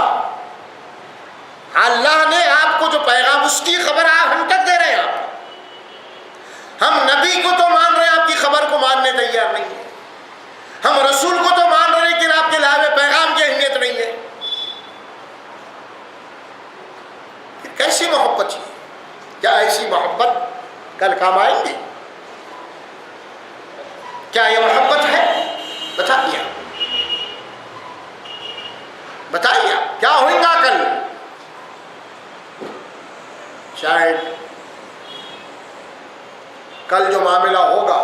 اللہ نے آپ کو جو پیغام، اس کی خبر آپ ہم تک دے رہے ہیں. ہم نبی کو تو مان رہے ہیں، آپ کی خبر کو ماننے تیار نہیں ہیں. ہم رسول کو تو مان رہے ہیں لیکن آپ کے لائے پیغام کی اہمیت نہیں ہے. پھر کیسی محبت ہے؟ کیا ایسی محبت کل کام آئیں گی؟ کیا یہ محبت ہے؟ بتا دیا، بتائیے کیا ہوئے گا کل؟ شاید کل جو معاملہ ہوگا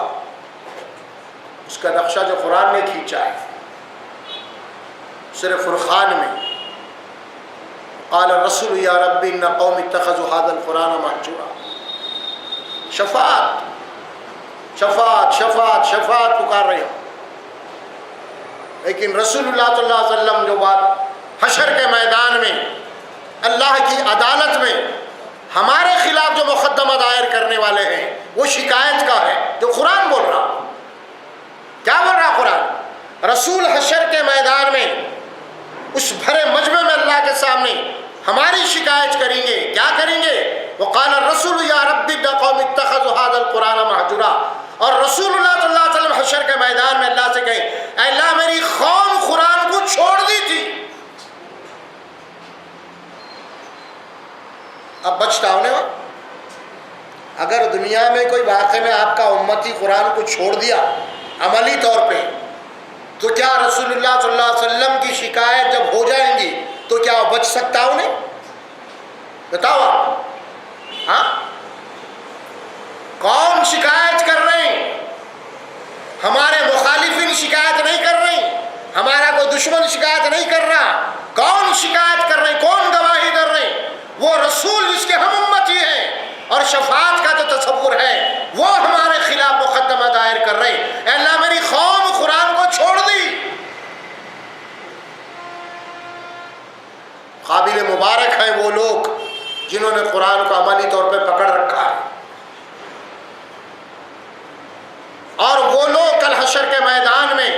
اس کا نقشہ جو قرآن نے کھینچا ہے، صرف فرقان میں قال الرسول یا رب ان قوم اتخذوا هذا القرآن مہجورا. شفاعت شفاعت شفاعت شفاعت پکار رہے ہو، لیکن رسول اللہ صلی اللہ علیہ وسلم جو بات حشر کے میدان میں اللہ کی عدالت میں ہمارے خلاف جو مقدمہ دائر کرنے والے ہیں، وہ شکایت کا ہے جو قرآن بول رہا. کیا بول رہا قرآن؟ رسول حشر کے میدان میں اس بھرے مجمع میں اللہ کے سامنے ہماری شکایت کریں گے. کیا کریں گے؟ وقال الرسول یا رب ان قوم اتخذوا هذا القرآن مہجورا. اور رسول اللہ صلی اللہ علیہ وسلم حشر کے میدان میں اللہ سے کہیں، اے اللہ میری قوم قرآن کو چھوڑ دی تھی. اب بچتا ہونے وا، اگر دنیا میں کوئی واقعے میں آپ کا امتی قرآن کو چھوڑ دیا عملی طور پہ، تو کیا رسول اللہ صلی اللہ علیہ وسلم کی شکایت جب ہو جائیں گی تو کیا وہ بچ سکتا انہیں؟ بتاؤ آپ. ہاں کون شکایت کر رہے ہیں؟ ہمارے مخالفین شکایت نہیں کر رہے ہیں، ہمارا کوئی دشمن شکایت نہیں کر رہا. کون شکایت کر رہے ہیں؟ کون گواہی کر رہے ہیں؟ وہ رسول جس کے ہم امتی ہیں، اور شفاعت کا جو تصور ہے وہ ہمارے خلاف مقدمہ دائر کر رہے ہیں. اے اللہ میری قوم قرآن کو چھوڑ دی. قابل مبارک ہیں وہ لوگ جنہوں نے قرآن کو عملی طور پہ پکڑ رکھا ہے، اور وہ لوگ کل حشر کے میدان میں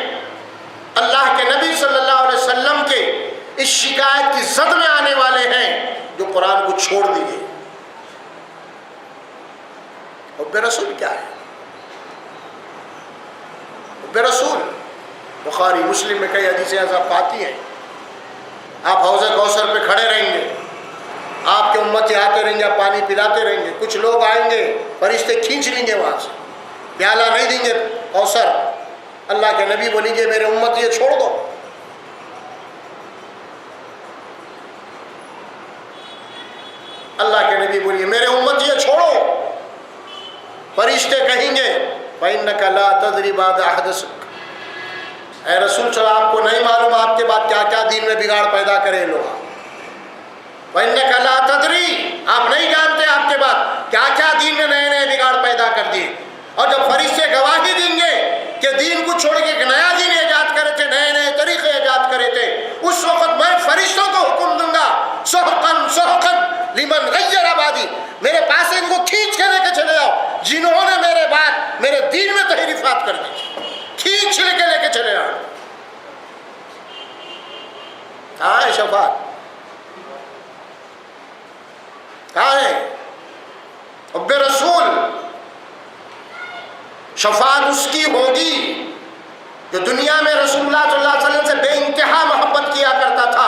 اللہ کے نبی صلی اللہ علیہ وسلم کے اس شکایت کی زد میں آنے والے ہیں جو قرآن کو چھوڑ دیے. حب رسول کیا ہے؟ حب رسول بخاری مسلم میں کئی حدیثیں ایسا پاتی ہیں. آپ حوض کوثر پہ کھڑے رہیں گے، آپ کے امتی آتے رہیں گے، پانی پلاتے رہیں گے، کچھ لوگ آئیں گے، فرشتے کھینچ لیں گے وہاں سے، پیالہ نہیں دیں گے کوثر، اللہ کے نبی بولیں گے میرے امت یہ چھوڑ دو، اللہ کے نبی بولیے میرے امت یہ چھوڑو، فرشتے کہیں گے فَإِنَّكَ لَا تَدْرِي بَعْدَ أَحْدَثِكَ، اے رسول صلی اللہ علیہ وسلم آپ کو نہیں معلوم آپ کے بعد کیا کیا دین میں بگاڑ پیدا کرے لوگ، فَإِنَّكَ لَا تَدْرِي آپ نہیں جانتے آپ کے بعد کیا کیا دین میں نئے نئے بگاڑ پیدا کر دیے، اور جب فرشتے گواہی دیں گے کہ دین کو چھوڑ کے ایک نیا دین ایجاد کرے تھے، نئے نئے طریقے ایجاد کرے تھے، اس وقت میں فرشتوں کو حکم دوں گا سحقاً سحقاً لمن غیر آبادی، میرے پاس ان کو کھینچ کے لے کے چلے جاؤ جنہوں نے میرے بعد میرے دین میں تحریفات کر دی، کھینچ لے کے چلے جاؤ۔ کہاں ہے شفاعت؟ کہاں ہے حب رسول؟ شفاعت اس کی ہوگی جو دنیا میں رسول اللہ صلی اللہ علیہ وسلم سے بے انتہا محبت کیا کرتا تھا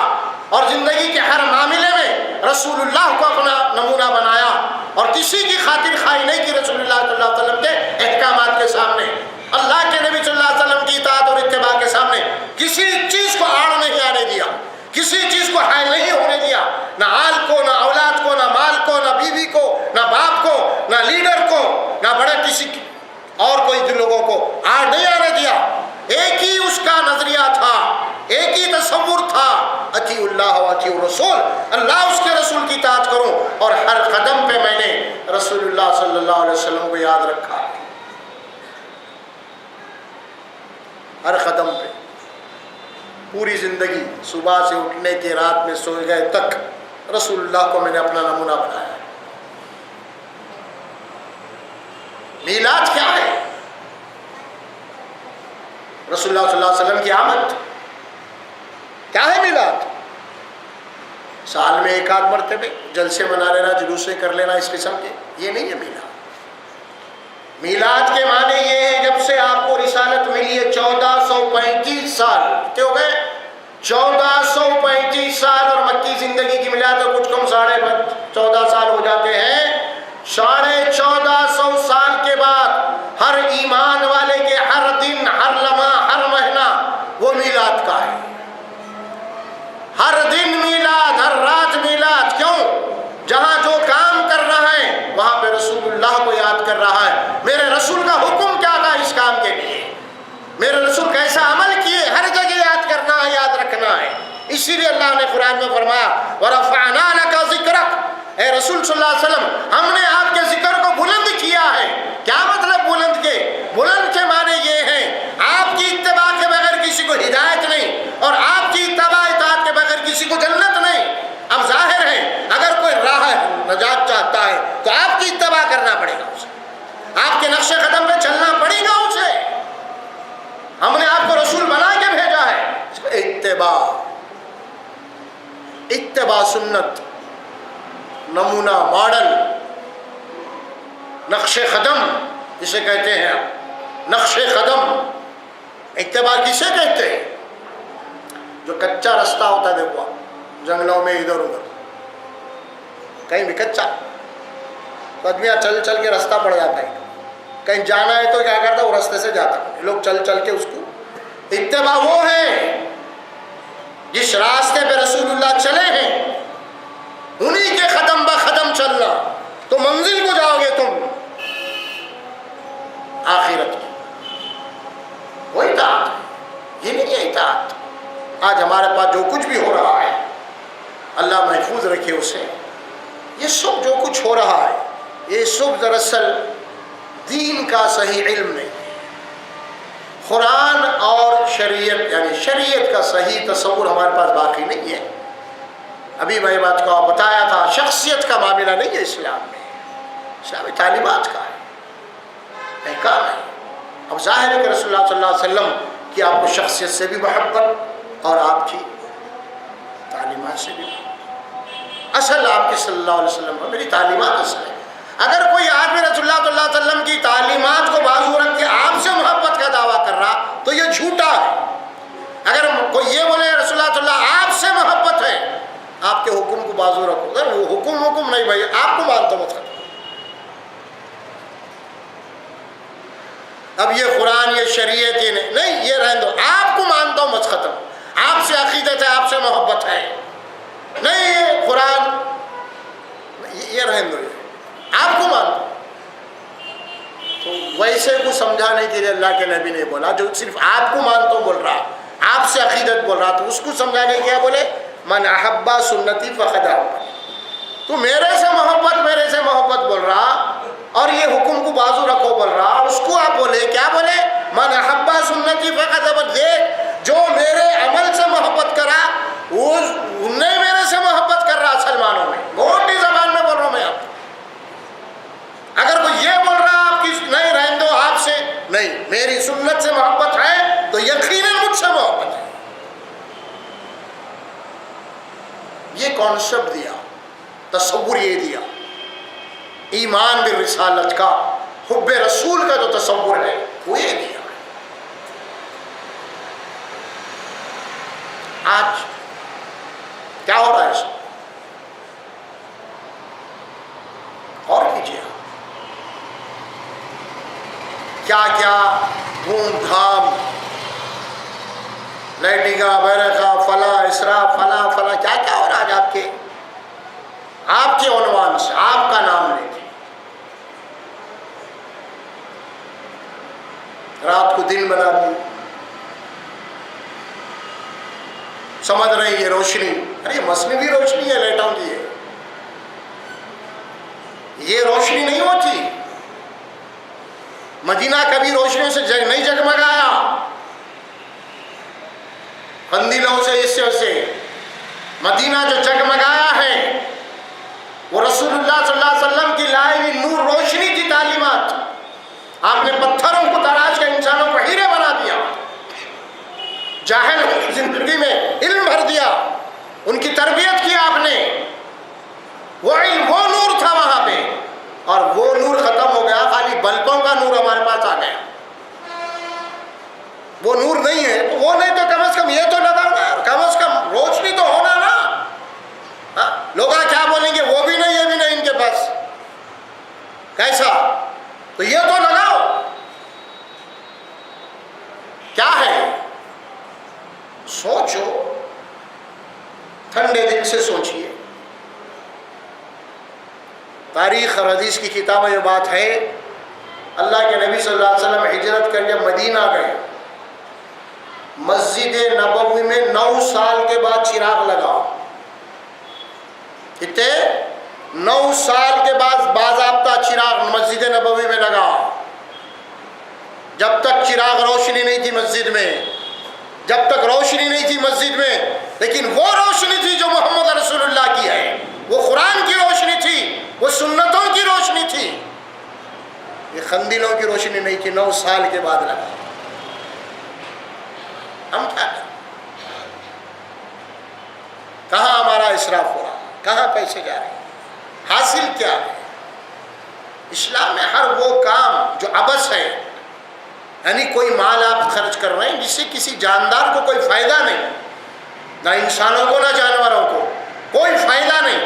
اور زندگی کے ہر معاملے میں رسول اللہ کو اپنا نمونہ بنایا اور کسی کی خاطر خواہی نہیں کی رسول اللہ صلی اللہ علیہ وسلم کے احکامات کے سامنے، اللہ کے نبی صلی اللہ علیہ وسلم کی اطاعت اور اتباع کے سامنے کسی چیز کو آڑ نہیں آنے دیا، کسی چیز کو حائل نہیں ہونے دیا، نہ آل کو، نہ اولاد کو، نہ مال کو، نہ بیوی کو، نہ باپ کو، نہ لیڈر کو، نہ بڑے کسی اور کوئی لوگوں کو آڑ نہیں آنے دیا۔ ایک ہی اس کا نظریہ تھا، ایک ہی تصور تھا، اطیع اللہ و اطیع الرسول، اللہ اس کے رسول کی اطاعت کروں، اور ہر قدم پہ میں نے رسول اللہ صلی اللہ علیہ وسلم کو یاد رکھا، ہر قدم پہ، پوری زندگی صبح سے اٹھنے کے رات میں سو گئے تک رسول اللہ کو میں نے اپنا نمونہ بنایا۔ میلاد کیا ہے؟ رسول اللہ صلی اللہ علیہ وسلم کی آمد کیا ہے؟ میلاد سال میں ایک آدھ مرتبہ جلسے منا لینا، جلوسے کر لینا اس قسم کے، یہ نہیں ہے میلاد۔ میلاد کے معنی یہ ہے جب سے آپ کو رسالت ملی ہے 1435 سال، کتنے ہو گئے؟ 1435 سال، اور مکی زندگی کی ملا تو کچھ کم 14.5 سال ہو جاتے ہیں۔ 1450 سال کے بعد ہر ایمان والے کے ہر دن، ہر لمحہ، ہر مہینہ وہ میلاد کا ہے، ہر دن میلاد، ہر رات میلاد۔ کیوں؟ جہاں جو کام کر رہا ہے وہاں پہ رسول اللہ کو یاد کر رہا ہے، میرے رسول کا حکم کیا تھا اس کام کے لیے، میرے رسول کیسا عمل کیے، ہر جگہ یاد کرنا ہے، یاد رکھنا ہے۔ اسی لیے اللہ نے قرآن میں فرمایا وَرَفَعْنَا لَكَ ذِكْرَكَ، اے رسول صلی اللہ علیہ وسلم ہم نے آپ کے ذکر کو بلند کیا ہے۔ کیا مطلب بلند کے؟ بلند کے معنی یہ ہے آپ کی اتباع کے بغیر کسی کو ہدایت نہیں، اور آپ کی اتباع اطاعت کے بغیر کسی کو جنت نہیں۔ اب ظاہر ہے اگر کوئی راہ نجات چاہتا ہے تو آپ کی اتباع کرنا پڑے گا، اسے آپ کے نقش قدم پہ چلنا پڑے گا، اسے ہم نے آپ کو رسول بنا کے بھیجا ہے۔ اتباع سنت، نمونہ، ماڈل، نقش قدم جسے کہتے ہیں، نقش قدم اتباع کسے کہتے ہیں؟ جو کچا رستہ ہوتا ہے، دیکھو جنگلوں میں ادھر ادھر کہیں بھی کچا تو آدمی چل چل کے رستہ پڑ جاتا ہے، کہیں جانا ہے تو کیا کرتا ہے وہ رستے سے جاتا ہے، لوگ چل چل کے اس کو۔ اتباع وہ ہے جس راستے پہ رسول اللہ چلے ہیں انہی کے قدم بہ قدم چلنا، تو منزل کو جاؤ گے تم آخرت کی۔ وہ اطاعت ہے، یہ نہیں ہے اطاعت۔ آج ہمارے پاس جو کچھ بھی ہو رہا ہے اللہ محفوظ رکھے اسے، یہ سب جو کچھ ہو رہا ہے یہ سب دراصل دین کا صحیح علم نہیں ہے، قرآن اور شریعت یعنی شریعت کا صحیح تصور ہمارے پاس باقی نہیں ہے۔ ابھی میں بات کو بتایا تھا، شخصیت کا معاملہ نہیں ہے اسلام میں، اسلامی تعلیمات کا ہے، احکام ہے۔ اب ظاہر ہے کہ رسول اللہ صلی اللہ علیہ وسلم کی آپ کو شخصیت سے بھی محبت اور آپ کی تعلیمات سے بھی، اصل آپ کی صلی اللہ علیہ وسلم میری تعلیمات اصل ہے۔ اگر کوئی آدمی رسول اللہ صلی اللہ علیہ وسلم کی تعلیمات کو بازو رکھ کے آپ سے محبت کا دعویٰ کر رہا تو یہ جھوٹا ہے۔ اگر کوئی یہ بولے رسول اللہ صلی اللہ علیہ وسلم آپ سے محبت ہے آپ کے حکم کو بازو رکھو. وہ حکم نہیں بھائی، آپ کو مانتا ہوں ختم. اب یہ قرآن، یہ شریعت، یہ نہیں، یہ رہنے دو. آپ کو مانتا ہوں بس ختم. آپ سے عقیدت ہے، آپ سے محبت ہے، نہیں یہ قرآن، یہ رہنے دو، یہ آپ کو مانتا ہوں. تو ویسے کو سمجھانے کے لیے اللہ کے نبی نے بولا جو صرف آپ کو مانتا ہوں بول رہا، آپ سے عقیدت بول رہا، تو اس کو سمجھانے کیا بولے من احب سنتی فقد احب. تو میرے سے محبت بول رہا اور یہ حکم کو بازو رکھو بول رہا، اس کو آپ بولے کیا بولے من احب سنتی فقد احب. دیکھ جو میرے عمل سے محبت کرا وہ نہیں میرے سے محبت کر رہا. اصل معنوں میں موٹی زبان میں بول رہا ہوں میں آپ. اگر کوئی یہ بول رہا آپ کی نہیں رہنے دو، آپ سے نہیں میری سنت سے محبت ہے تو یقیناً مجھ سے محبت ہے. یہ کانسیپٹ دیا، تصور یہ دیا، ایمان بالرسالت کا، حب رسول کا جو تصور ہے وہ یہ دیا. آج کیا ہو رہا ہے اس میں؟ اور کیجیے کیا کیا دھوم دھام، لائٹنگا بیرکا فلاں اسراف فلاں کیا کیا ہو رہا ہے آج آپ کے عنوان سے، آپ کا نام لے کے رات کو دن بنا دی. سمجھ رہے یہ روشنی، ارے مصنوعی روشنی ہے لیٹوں کی، یہ روشنی نہیں ہوتی. مدینہ کبھی روشنیوں سے نہیں جگمگایا، قندیلوں سے اس سے مدینہ جو جگمگایا ہے وہ رسول اللہ صلی اللہ علیہ وسلم کی لائی ہوئی نور روشنی کی تعلیمات. آپ نے پتھروں کو تراش کے انسانوں کو ہیرے بنا دیا، جاہل کی زندگی میں علم بھر دیا، ان کی تربیت کی آپ نے. وہ علم، وہ نور تھا وہاں پہ، اور وہ نور ختم ہو گیا، خالی بلبوں کا نور ہمارے پاس آ گیا. وہ نور نہیں ہے تو وہ نہیں تو کم از کم یہ تو لگاؤ نا، کم از کم روشنی تو ہونا نا. لوگ کیا بولیں گے وہ بھی نہیں یہ بھی نہیں ان کے پاس، کیسا؟ تو یہ تو لگاؤ. کیا ہے؟ سوچو، ٹھنڈے دل سے سوچئے. تاریخ اور حدیث کی کتابیں یہ بات ہے، اللہ کے نبی صلی اللہ علیہ وسلم ہجرت کر کے مدینہ گئے. مسجد نبوی میں 9 سال کے بعد چراغ لگا. کتنے؟ 9 سال کے بعد باضابطہ چراغ مسجد نبوی میں لگا. جب تک چراغ روشنی نہیں تھی مسجد میں، جب تک روشنی نہیں تھی مسجد میں، لیکن وہ روشنی تھی جو محمد رسول اللہ کی ہے، وہ قرآن کی روشنی تھی، وہ سنتوں کی روشنی تھی. یہ قندیلوں کی روشنی نہیں تھی. 9 سال کے بعد لگا. ہم کیا کریں؟ کہاں ہمارا اسراف ہو رہا، کہاں پیسے جا رہے ہیں، حاصل کیا ہے؟ اسلام میں ہر وہ کام جو عبث ہے، یعنی کوئی مال آپ خرچ کر رہے ہیں جس سے کسی جاندار کو کوئی فائدہ نہیں، نہ انسانوں کو نہ جانوروں کو کوئی فائدہ نہیں،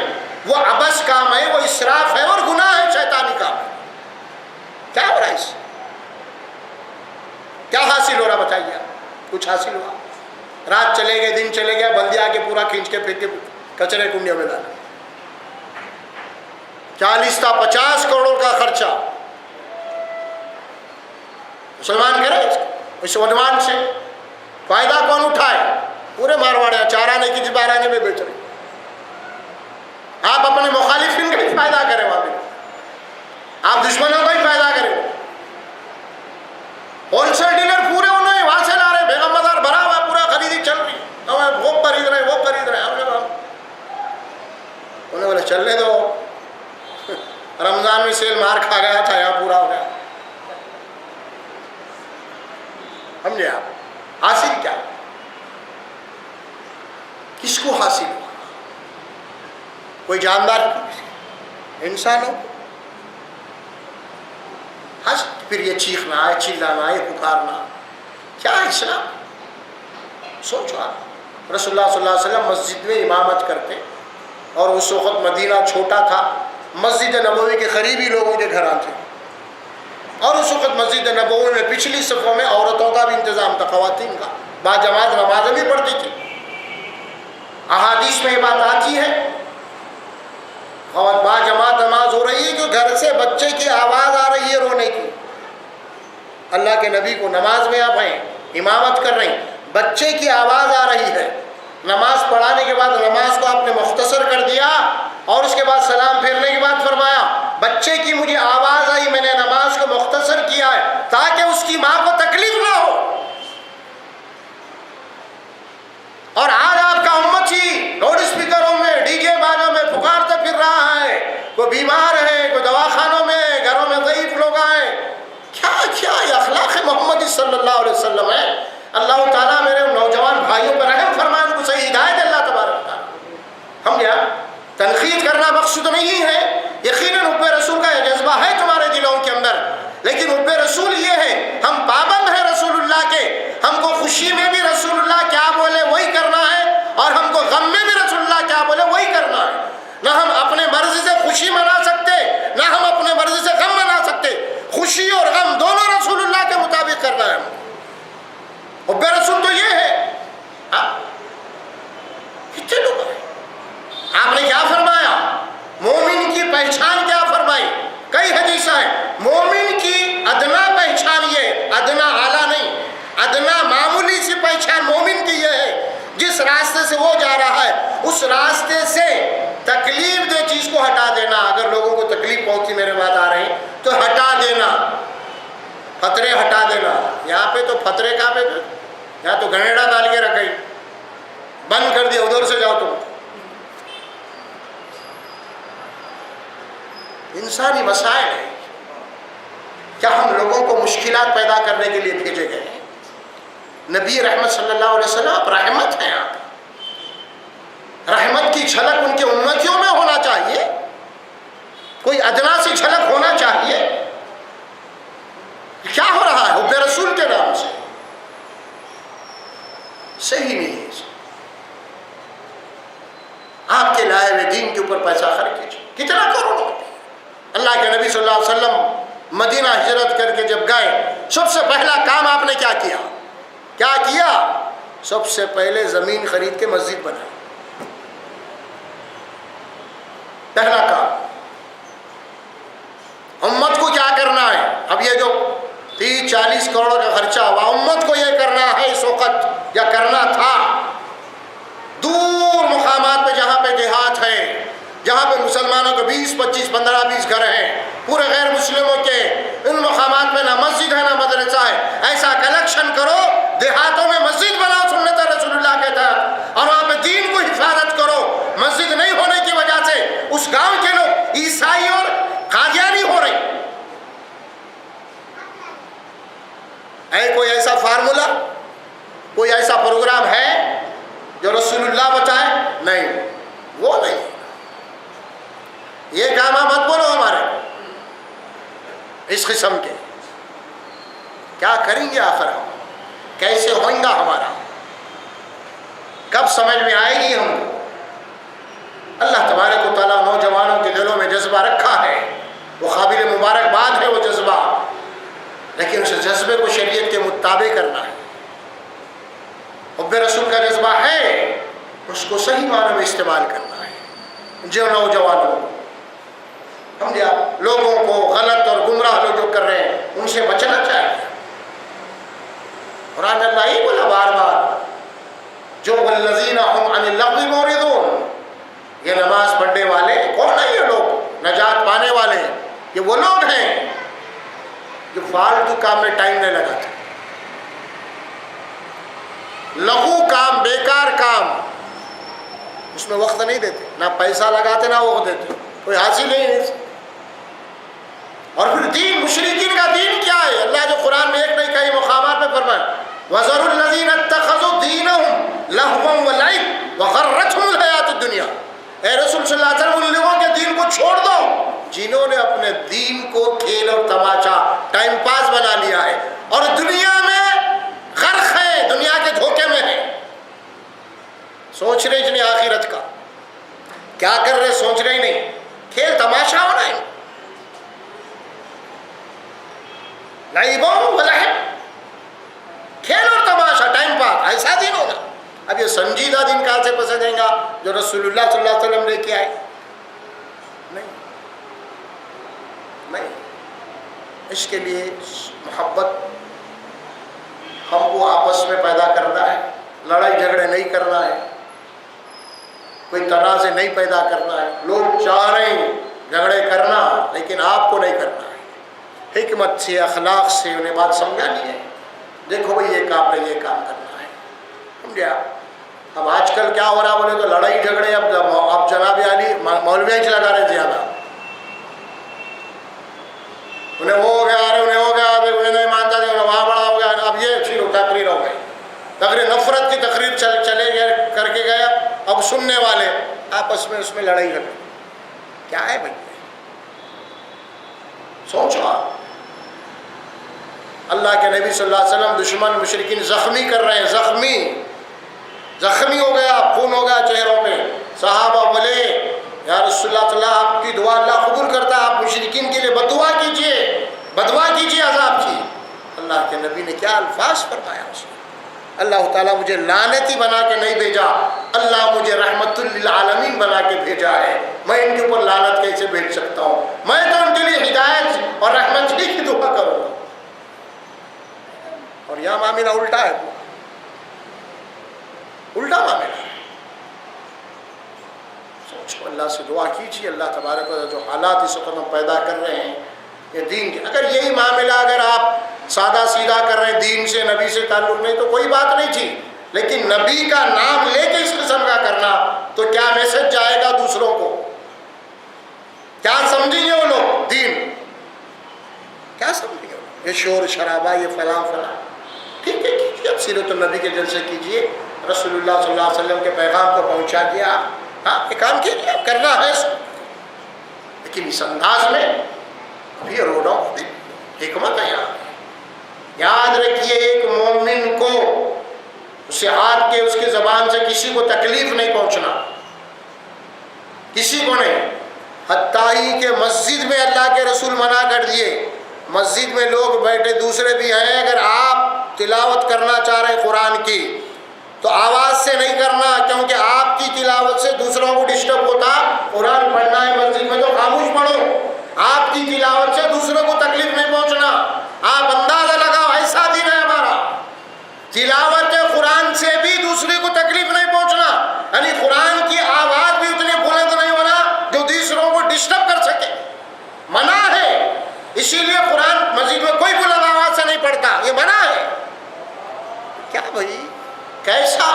وہ عبث کام ہے، وہ اسراف ہے اور گناہ ہے، شیطانی کام ہے. کیا ہو رہا ہے اس سے؟ کیا حاصل ہو رہا بتائیے آپ؟ کچھ حاصل ہوا؟ رات چلے گئے، دن چلے گیا، بلدی آ کے پورا کھینچ کے پھینک کے کچرے کنڈیوں میں ڈالا. 40 تا 50 کروڑ کا خرچہ مسلمان کرے. اس عنوان سے فائدہ کون اٹھائے؟ پورے مارواڑے 4 آنے کی 12 آنے میں بیچ رہے. آپ اپنے مخالفین کا ہی فائدہ کریں، وہاں پہ آپ دشمنوں کا ہی فائدہ کریں. ہول سیل ڈیلر پورے انہوں نے وہاں سے لا رہے، بیگم بازار بھرا ہوا، پورا خریدی چل رہی، وہ خرید رہے وہ خرید رہے. انہوں نے بولے چلنے دو، رمضان میں سیل مار کھا گیا تھا، یہاں پورا ہو گیا. سمجھے آپ؟ حاصل کیا؟ کس کو حاصل ہوا؟ کوئی جاندار انسانوں کو حاصل. پھر یہ چیخنا ہے، چلانا ہے، پکارنا، کیا اسلام؟ سوچو آپ. رسول اللہ صلی اللہ علیہ وسلم مسجد میں امامت کرتے، اور اس وقت مدینہ چھوٹا تھا، مسجد نبوی کے قریبی لوگوں کے گھر تھے، اور اس وقت مسجد نبوی میں پچھلی صفوں میں عورتوں کا بھی انتظام تھا، خواتین کا، باجماعت نمازیں بھی پڑھتی تھی۔ احادیث میں یہ بات آتی ہے اور باجماعت نماز ہو رہی ہے کہ گھر سے بچے کی آواز آ رہی ہے رونے کی، اللہ کے نبی کو نماز میں آپ ہیں، امامت کر رہے ہیں، بچے کی آواز آ رہی ہے، نماز پڑھانے کے بعد نماز کو آپ نے مختصر کر دیا اور اس کے بعد سلام پھیرنے کے بعد فرمایا بچے کی مجھے آواز آئی، میں نے نماز کو مختصر کیا ہے تاکہ اس کی ماں کو تکلیف نہ ہو۔ اور آج آپ کا امتی لاؤڈ اسپیکروں میں، ڈی جے بانوں میں پکارتا پھر رہا ہے، کوئی بیمار ہے، کوئی دواخانوں میں، گھروں میں ضعیف لوگ آئے، کیا کیا یہ اخلاق محمد صلی اللہ علیہ وسلم ہے۔ اللہ تعالیٰ میرے نوجوان بھائیوں پر رحم فرمائے، ان کو صحیح ہدایت اللہ تبارک تعالیٰ۔ ہم کیا تنقید کرنا مقصود نہیں ہے، یقیناً حب رسول کا یہ جذبہ ہے تمہارے دلوں کے اندر، لیکن حب رسول یہ ہے ہم پابند ہیں رسول اللہ کے، ہم کو خوشی میں بھی رسول اللہ کیا بولے وہی کرنا ہے اور ہم کو غم میں بھی رسول اللہ کیا بولے وہی کرنا ہے۔ نہ ہم اپنے مرضی سے خوشی منا سکتے، نہ ہم اپنے مرضی سے غم منا سکتے، خوشی اور غم دونوں رسول اللہ کے مطابق کرنا ہے۔ حب رسول تو یہ ہے، کتنے لوگ ہیں؟ آپ نے کیا فرمایا؟ مومن کی پہچان کیا فرمائی؟ کئی حدیثیں ہیں، مومن کی ادنا پہچان یہ، ادنا اعلیٰ نہیں، ادنا معمولی سی پہچان مومن کی یہ ہے جس راستے سے وہ جا رہا ہے اس راستے سے تکلیف دہ چیز کو ہٹا دینا۔ اگر لوگوں کو تکلیف پہنچی میرے بات آ رہے ہیں تو ہٹا دینا، پتھرے ہٹا دینا۔ یہاں پہ تو پتھرے کہاں پہ، یہاں تو گھنیڑا ڈال کے رکھے، بند کر دیا، ادھر سے جاؤ تم۔ انسانی مسائل ہیں، کیا ہم لوگوں کو مشکلات پیدا کرنے کے لیے بھیجے گئے ہیں؟ نبی رحمت صلی اللہ علیہ وسلم آپ رحمت ہیں، آپ رحمت کی جھلک ان کے امتیوں میں ہونا چاہیے، کوئی ادنا سی جھلک ہونا چاہیے۔ کیا ہو رہا ہے حب رسول کے نام سے؟ صحیح نہیں ہے۔ آپ کے لائے ہوئے دین کے اوپر پیسہ خرچ کیجیے، کتنا کروڑ ہوتے ہیں۔ اللہ کے نبی صلی اللہ علیہ وسلم مدینہ ہجرت کر کے جب گئے، سب سے پہلا کام آپ نے کیا کیا؟ کیا کیا؟ سب سے پہلے زمین خرید کے مسجد بنائی، پہلا کام۔ امت کو کیا کرنا ہے؟ اب یہ جو 30-40 کروڑ کا خرچہ ہوا، امت کو یہ کرنا ہے اس وقت یا کرنا تھا، دور مقامات پہ جہاں پہ دیہات ہے، جہاں پہ مسلمانوں کے 20, 25, 15, 20 گھر ہیں، پورے غیر مسلموں کے ان مقامات میں نہ مسجد ہے نہ مدرسہ ہے، ایسا کلیکشن کرو، دیہاتوں میں مسجد بناؤ سنت رسول اللہ کے تحت، اور وہاں پہ دین کو حفاظت کرو۔ مسجد نہیں ہونے کی وجہ سے اس گاؤں کے لوگ عیسائی اور قادیانی ہو رہے۔ کوئی ایسا فارمولا، کوئی ایسا پروگرام ہے جو رسول اللہ بتائے؟ نہیں، وہ نہیں۔ یہ کام مت بولو ہمارے اس قسم کے، کیا کریں گے آخر ہم؟ کیسے ہوئیں گا ہمارا؟ کب سمجھ میں آئے گی ہم کو؟ اللہ تبارک و تعالیٰ نوجوانوں کے دلوں میں جذبہ رکھا ہے، وہ قابل مبارکباد ہے وہ جذبہ، لیکن اس جذبے کو شریعت کے مطابق کرنا ہے۔ حب رسول کا جذبہ ہے، اس کو صحیح معنوں میں استعمال کرنا ہے۔ جو نوجوانوں سمجھا، لوگوں کو غلط اور گمراہ لوگ جو کر رہے ہیں ان سے بچنا چاہیے۔ قرآن اللہ ہی بولا بار بار، جو والذین هم عن اللغو معرضون، یہ نماز پڑھنے والے کون ہیں؟ یہ لوگ نجات پانے والے ہیں، یہ وہ لوگ ہیں جو فالتو کام میں ٹائم نہیں لگاتے، لغو کام، بیکار کام، اس میں وقت نہیں دیتے، نہ پیسہ لگاتے نہ وقت دیتے، کوئی حاصل نہیں ہے۔ اور پھر دین، مشرکین کا دین کیا ہے؟ اللہ جو قرآن میں ایک نہیں کئی مقامات میں فرمائے وَذَرُوا الَّذِينَ اتَّخَذُوا دِينَهُمْ لَهْوًا وَلَعِبًا وَغَرَّتْهُمُ الْحَيَاةُ الدُّنْيَا۔ اے رسول صلی اللہ علیہ وسلم، ان لوگوں کے دین کو چھوڑ دو جنہوں نے اپنے دین کو کھیل اور تماشا، ٹائم پاس بنا لیا ہے اور دنیا میں غرق ہے، دنیا کے دھوکے میں ہے، سوچ رہے جنہیں آخرت کا۔ کیا کر رہے سوچ رہے ہی نہیں. کھیل تماشا ہونا ہے. لعبوں و لہو، کھیل اور تماشا، ٹائم پاس، ایسا دن ہوگا. اب یہ سنجیدہ دن کہاں سے پسند آئے گا جو رسول اللہ صلی اللہ علیہ وسلم لے کے آئے؟ نہیں. اس کے لیے محبت ہم کو آپس میں پیدا کرنا ہے، لڑائی جھگڑے نہیں کرنا ہے، کوئی تنازع نہیں پیدا کرنا ہے. لوگ چاہ رہے ہیں جھگڑے کرنا، لیکن آپ کو نہیں کرنا ہے. حکمت سے، اخلاق سے انہیں بات سمجھانی ہے. دیکھو بھئی یہ کام نہیں، یہ کام کرنا ہے. سمجھا؟ اب آج کل کیا ہو رہا بولے تو لڑائی جھگڑے اب جناب علی مولویاں لگا رہے زیادہ. انہیں وہ ہو گیا، انہیں ہو گیا، انہیں نہیں مانتا تھا، انہیں وہاں بڑا ہو گیا. اب یہ تقریر ہو گئی، تقریر نفرت کی تقریر چلے گئے کر کے گئے. اب سننے والے آپس میں اس میں لڑائی جھگڑے. کیا ہے بھائی؟ سوچو آپ. اللہ کے نبی صلی اللہ علیہ وسلم دشمن مشرکین زخمی کر رہے ہیں، زخمی ہو گیا، خون ہو گیا چہروں پہ. صحابہ بولے یا رسول اللہ صلی اللہ علیہ وسلم، آپ کی دعا اللہ قبول کرتا ہے، آپ مشرکین کے لیے بددعا کیجئے عذاب کی. اللہ کے نبی نے کیا الفاظ فرمایا اس میں؟ اللہ تعالیٰ مجھے لعنتی بنا کے نہیں بھیجا، اللہ مجھے رحمت للعالمین بنا کے بھیجا ہے. میں ان کے اوپر لعنت کیسے بھیج سکتا ہوں؟ میں تو ان کے لیے ہدایت اور رحمت ہی کی دعا کروں گا. اور یہاں معاملہ الٹا ہے، الٹا معاملہ ہے. سوچو، اللہ سے دعا کیجیے. اللہ تبارک و تعالیٰ جو حالات اس وقت ہم پیدا کر رہے ہیں یہ دین کے، اگر یہی معاملہ اگر آپ سادہ سیدھا کر رہے ہیں، دین سے نبی سے تعلق نہیں تو کوئی بات نہیں تھی. لیکن نبی کا نام لے کے اس قسم کا کرنا تو کیا میسج جائے گا دوسروں کو؟ کیا سمجھیں گے وہ لوگ دین؟ کیا سمجھیں گے؟ یہ شور شرابہ، یہ فلاں فلاں. ٹھیک ہے کیجیے، اب سیرت النبی کے جلسے کیجیے، رسول اللہ صلی اللہ علیہ وسلم کے پیغام کو پہنچا دیا. ہاں یہ کام کیجیے، اب کرنا ہے اس کو. لیکن اس انداز میں ابھی روڈوں حکمت ہے. یاد رکھیے، ایک مومن کو اسے ہاتھ کے اس کی زبان سے کسی کو تکلیف نہیں پہنچنا، کسی کو نہیں. حتیٰ ہی کہ مسجد میں اللہ کے رسول منع کر دیے، مسجد میں لوگ بیٹھے دوسرے بھی ہیں، اگر آپ تلاوت کرنا چاہ رہے ہیں قرآن کی تو آواز سے نہیں کرنا، کیونکہ آپ کی تلاوت سے دوسروں کو ڈسٹرب ہوتا. قرآن پڑھنا ہے مسجد میں تو خاموش پڑھو. آپ کی تلاوت سے دوسروں کو تکلیف نہیں پہنچنا. آپ اندازہ لگاؤ، ایسا دن ہے ہمارا، تلاوت قرآن سے بھی دوسرے کو تکلیف نہیں پہنچنا. یعنی قرآن کی آواز بھی اتنی بلند نہیں ہونا جو دوسروں کو ڈسٹرب کر سکے. منع ہے، اسی لیے قرآن مسجد میں کوئی بلند آواز سے نہیں پڑھتا، یہ منع ہے. کیا بھائی کیسا؟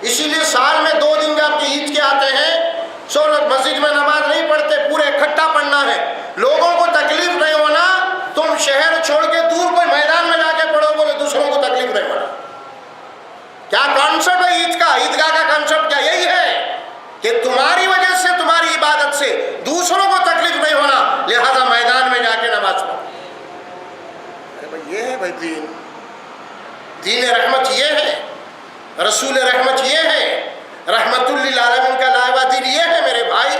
اسی لیے سال میں 2 دن جب عید کے آتے ہیں، سو لوگ مسجد میں نماز نہیں پڑھتے، پورے اکٹھا پڑھنا ہے. لوگوں کو تکلیف نہیں ہونا، تم شہر چھوڑ کے دور کوئی میدان میں جا کے پڑھو، بولے دوسروں کو تکلیف نہیں ہونا. کیا کانسیپٹ ہے عید کا؟ عیدگاہ کا کانسیپٹ کیا یہی ہے کہ تمہاری وجہ سے، تمہاری عبادت سے دوسروں کو تکلیف نہیں ہونا، لہذا میدان میں جا کے نماز پڑھو. یہ ہے بھائی دین رحمت، یہ ہے رسول رحمت، یہ ہے رحمت للعالمین کا لائبہ دین، یہ ہے میرے بھائی.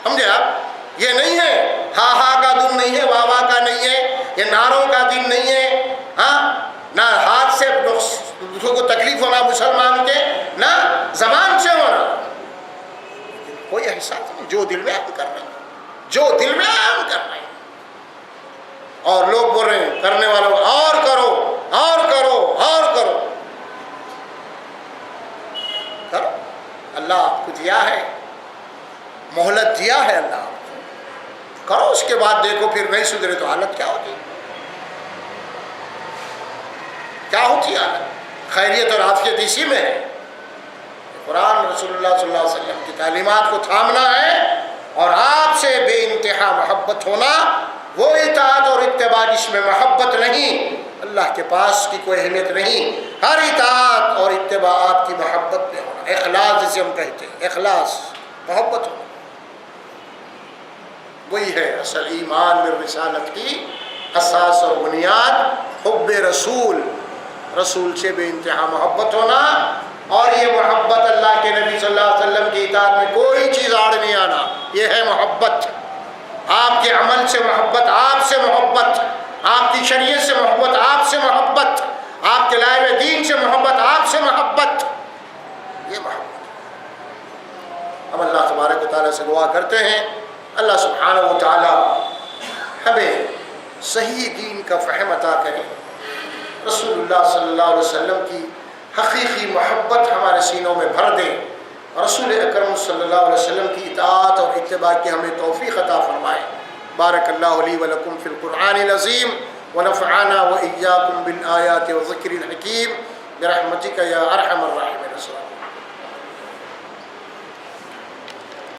سمجھے آپ؟ یہ نہیں ہے ہاں ہاں کا دن نہیں ہے، واہ واہ کا نہیں ہے، یہ نعروں کا دن نہیں ہے. ہاں نہ ہاتھ سے دوسروں کو تکلیف ہونا مسلمان کے، نہ زبان سے ہونا. کوئی احساس نہیں، جو دل میں ہم کر رہے ہیں، جو دل میں ہم کر رہے ہیں. اور لوگ بول رہے ہیں کرنے والوں اور کرو اور کرو اور کرو. کرو، اللہ آپ کو دیا ہے، مہلت دیا ہے اللہ آپ کو. کرو، اس کے بعد دیکھو پھر نہیں سدھرے تو حالت کیا ہوتی، کیا ہوتی حالت. خیریت اور عافیت اسی میں ہے. قرآن رسول اللہ صلی اللہ علیہ وسلم کی تعلیمات کو تھامنا ہے اور آپ سے بے انتہا محبت ہونا. وہ اطاعت اور اتباع جس میں محبت نہیں، اللہ کے پاس کی کوئی اہمیت نہیں. ہر اطاعت اور اتباع آپ کی محبت میں ہونا، اخلاص جسے ہم کہتے ہیں، اخلاص محبت ہونا، وہی ہے اصل ایمان میں رسالت کی اساس اور بنیاد. حب رسول، رسول سے بے انتہا محبت ہونا، اور یہ محبت اللہ کے نبی صلی اللہ علیہ وسلم کی اطاعت میں کوئی چیز آڑ نہیں آنا، یہ ہے محبت۔ آپ کے عمل سے محبت، آپ سے محبت، آپ کی شریعت سے محبت، آپ سے محبت، آپ کے لائے ہوئے دین سے محبت، آپ سے محبت، یہ محبت۔ ہم اللہ تبارک و تعالیٰ سے دعا کرتے ہیں اللہ سبحانہ و تعالیٰ ہمیں صحیح دین کا فہم عطا کرے، رسول اللہ صلی اللہ علیہ وسلم کی حقیقی محبت ہمارے سینوں میں بھر دے، رسول اکرم صلی اللہ علیہ وسلم کی اطاعت اور اتباع کی ہمیں توفیق عطا فرمائے۔ بارک اللہ لی و لکم فی القرآن العظیم ونفعنا و ایاکم بالآیات و ذکر الحکیم برحمتک یا ارحم الراحمین۔